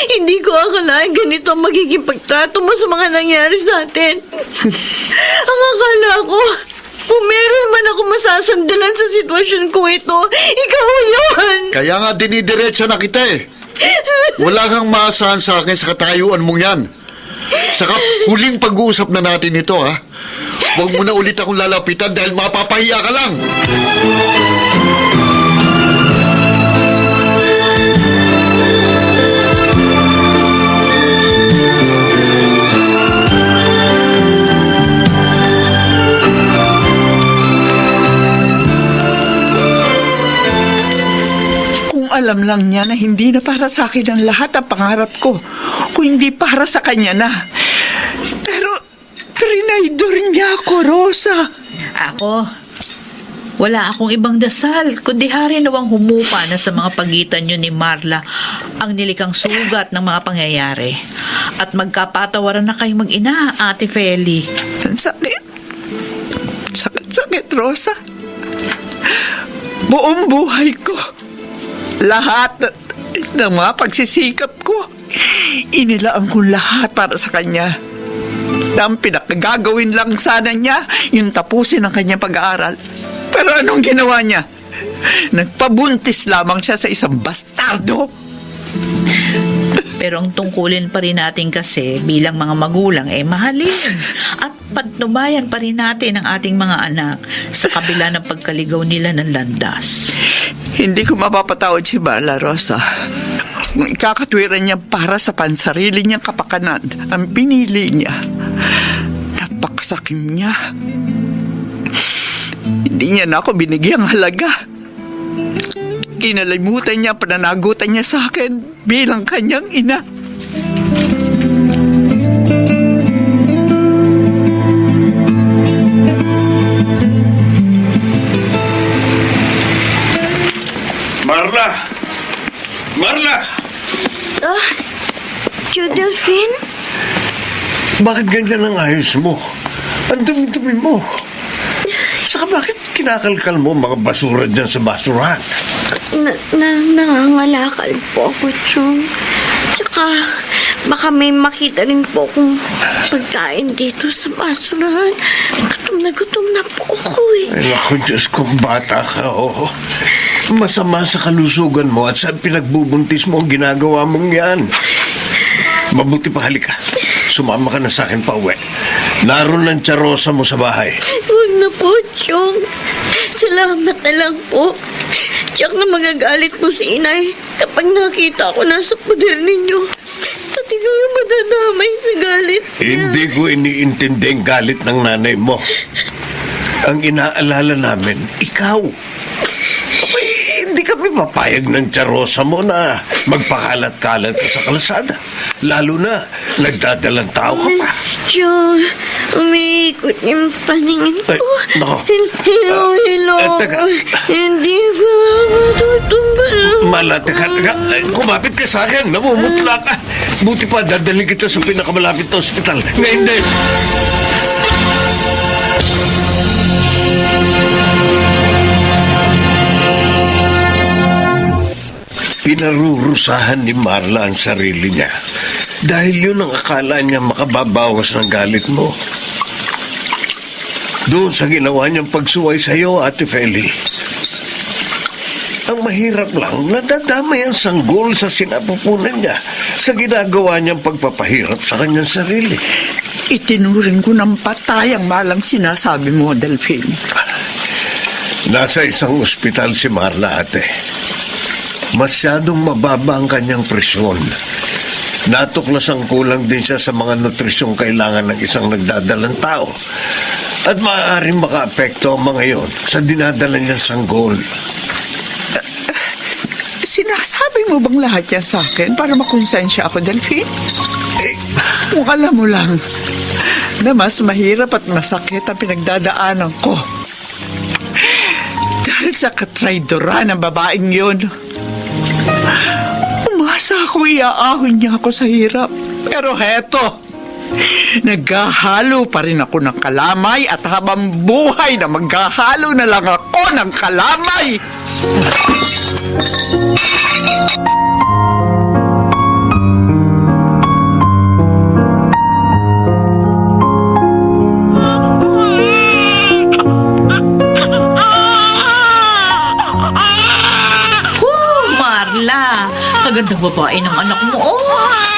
Hindi ko akalain ganito ang magiging pagtrato mo sa mga nangyari sa atin. Ang akala ko, kung meron man ako masasandalan sa sitwasyon ko ito, ikaw yun! Kaya nga dinidiretso na kita eh. Wala kang maasahan sa akin sa katayuan mong yan. Sa huling pag-uusap na natin ito, ha? Huwag mo na ulit akong lalapitan dahil mapapahiya ka lang. Kung alam lang niya na hindi na para sa akin ang lahat ang pangarap ko, kung hindi para sa kanya na. Pero, trinaydor niya ako, Rosa. Ako, wala akong ibang dasal, kundi hari nawang humupa na sa mga pagitan niyo ni Marla ang nilikang sugat ng mga pangyayari. At magkapatawaran na kayong mag-ina, Ate Feli. Ang sakit. Sakit, Rosa. Buong buhay ko, lahat ng mga pagsisikap ko, inilaan ko lahat para sa kanya. Na ang pinakagagawin lang sana niya, yung tapusin ang kanyang pag-aaral. Pero anong ginawa niya? Nagpabuntis lamang siya sa isang bastardo. Pero ang tungkulin pa rin natin kasi bilang mga magulang mahalin at patnubayan pa rin natin ang ating mga anak sa kabila ng pagkaligaw nila ng landas. Hindi ko mapapatawad si Marla, Rosa. Kung ikakatwiran niya para sa pansarili niyang kapakanan, ang pinili niya, napaksakim niya. Hindi niya na ako binigyang halaga. Kinalimutan niya, pananagutan niya sa akin bilang kanyang ina. Marla! Marla! Tio Delphine? Bakit ganyan ang ayos mo? Ang dumi-dumi mo. Saka bakit kinakalkal mo mga basura dyan sa basurahan? Nangangalakal po ako, Chong. Tsaka, baka may makita rin po akong pagkain dito sa basurahan. Gutom na po ako eh. Ay, naku, Diyos ko, bata ka, oh. Masama sa kalusugan mo at sa pinagbubuntis mo ang ginagawa mong yan. Mabuti pa, halika. Sumama ka na sa akin pa uwi. Naroon ng tsarosa mo sa bahay. Huwag na po, Chong. Salamat na lang po. Tiyak na magagalit po si inay kapag nakita ko nasa poder ninyo. Pati kayo madadamay sa galit niya. Hindi ko iniintindi ang galit ng nanay mo. Ang inaalala namin, ikaw. Abay, hindi kami papayag ng tsarosa mo na magpakalat-kalat ka sa kalsada. Lalo na, nagdadalang tao ka pa. Chong, umiikot yung paningin ko. Ay, nako. Hello. Teka. Hindi ko matutumba. Mala, teka. Kumapit ka sa akin. Namumutla ka. Buti pa, dadalhin kita sa pinakamalapit na ospital. Ngayon din. Pinarurusahan ni Marla ang sarili niya dahil yun ang akala niya makababawas ng galit mo. Doon sa ginawa niyang pagsuway sa iyo, Ate Feli. Ang mahirap lang, nadadamay ang sanggol sa sinapupunan niya sa ginagawa niyang pagpapahirap sa kanyang sarili. Itinuring ko ng patay ang malang sinasabi mo, Delphine. Nasa isang ospital si Marla, ate. Masyadong mababa ang kanyang presyon. Natuklasang kulang din siya sa mga nutrisyong kailangan ng isang nagdadalang tao. At maaaring makaapekto ang mga yon sa dinadala niyang sanggol. Sinasabi mo bang lahat yan sa akin para makonsensya ako, Delphine? Kung alam mo lang na mas mahirap at masakit ang pinagdadaanan ko dahil sa katraydoran ng babaeng yun. Umasa ako iaahon niya ako sa hirap. Pero heto, naghahalo pa rin ako ng kalamay at habang buhay na maghahalo na lang ako ng kalamay. Marla, kaganda babae ng anak mo.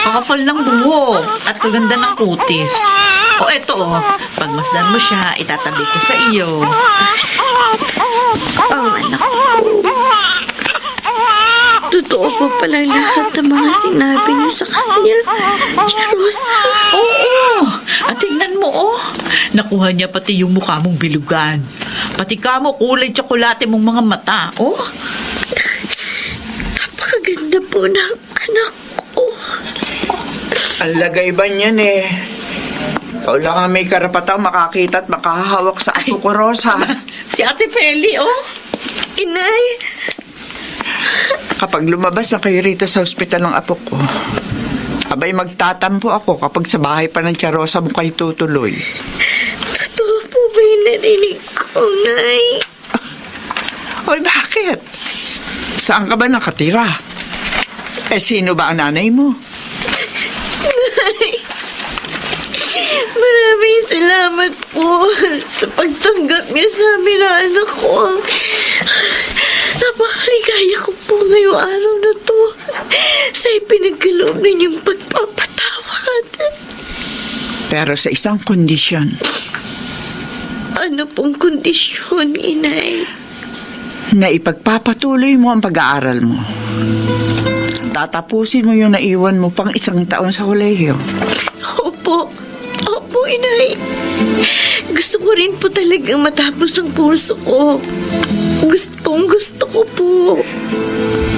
Kakapal ng buhok at kaganda ng kutis. O O eto, pagmasdan mo siya, itatabi ko sa iyo. Ang anak ko. Totoo po pala lahat ng mga sinabi niyo sa kanya. Rosa. Oo, at tingnan mo, nakuha niya pati yung mukha mong bilugan. Pati ka mo kulay tsokolate mong mga mata, Napakaganda po ng anak ko. Ang lagay ba niyan eh? Ikaw lang ang may karapatang makakita at makahawak sa apo ko, Rosa. Si Ate Feli, Inay, Kapag lumabas na kayo rito sa ospital ng apo ko, abay magtatampo ako kapag sa bahay pa ng Tia Rosa mo kayo tutuloy. totoo po ba yung narinig ko, Nay? Oy, bakit? Saan ka ba nakatira? Eh, sino ba ang nanay mo? Maraming salamat po sa pagtanggap niya sa amin na anak ko. Napakaligaya ko po ngayong araw na to sa ipinagkaloob ninyong pagpapatawad. Pero sa isang kondisyon. Ano pong kondisyon, Inay? Na ipagpapatuloy mo ang pag-aaral mo. Tatapusin mo yung naiwan mo pang 1 taon sa kolehiyo. Opo, Inay. Gusto ko rin po talagang matapos ang kurso ko. Gusto ko po.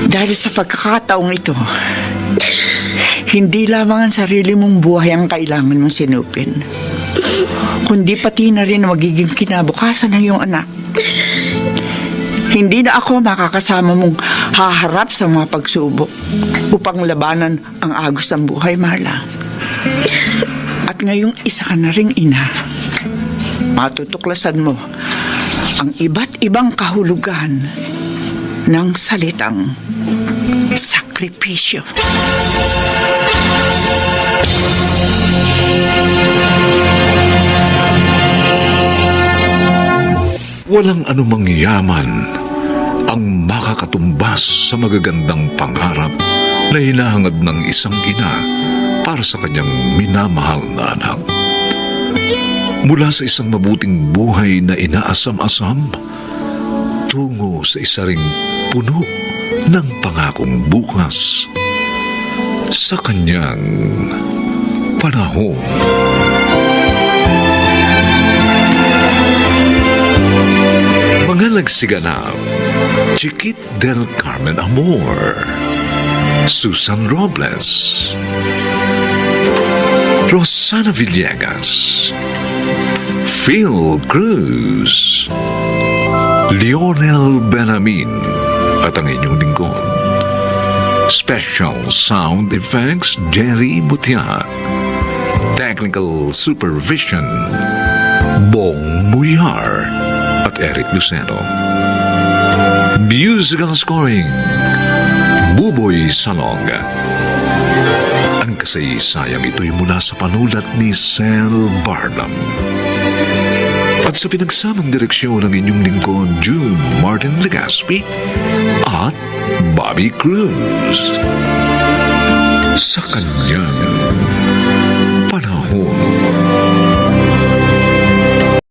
Dahil sa pagkakataong ito, hindi lamang ang sarili mong buhay ang kailangan mong sinupin, kundi pati na rin ang magiging kinabukasan ng iyong anak. Hindi na ako makakasama mong haharap sa mga pagsubok upang labanan ang agos ng buhay, Marla. At ngayong isa ka na ring ina, matutuklasan mo ang iba't ibang kahulugan ng salitang sakripisyo. Walang anumang yaman ang makakatumbas sa magagandang pangarap na hinahangad ng isang ina para sa kanyang minamahal na anak. Mula sa isang mabuting buhay na inaasam-asam, tungo sa isa ring puno ng pangakong bukas sa kanyang panahon. Mga nagsiganap, Chiquit del Carmen Amor, Susan Robles, Rosana Villegas, Phil Cruz, Lionel Benamin, at ang inyong lingkod. Special Sound Effects, Jerry Mutia. Technical Supervision, Bong Muyar at Eric Lucero. Musical Scoring, Buboy Salong. Ang kasaysayang ito'y mula sa panulat ni Sel Bardam. At sa pinagsamang direksyon ng inyong lingkod, June Martin Legaspi at Bobby Cruz. Sa kanyang panahon.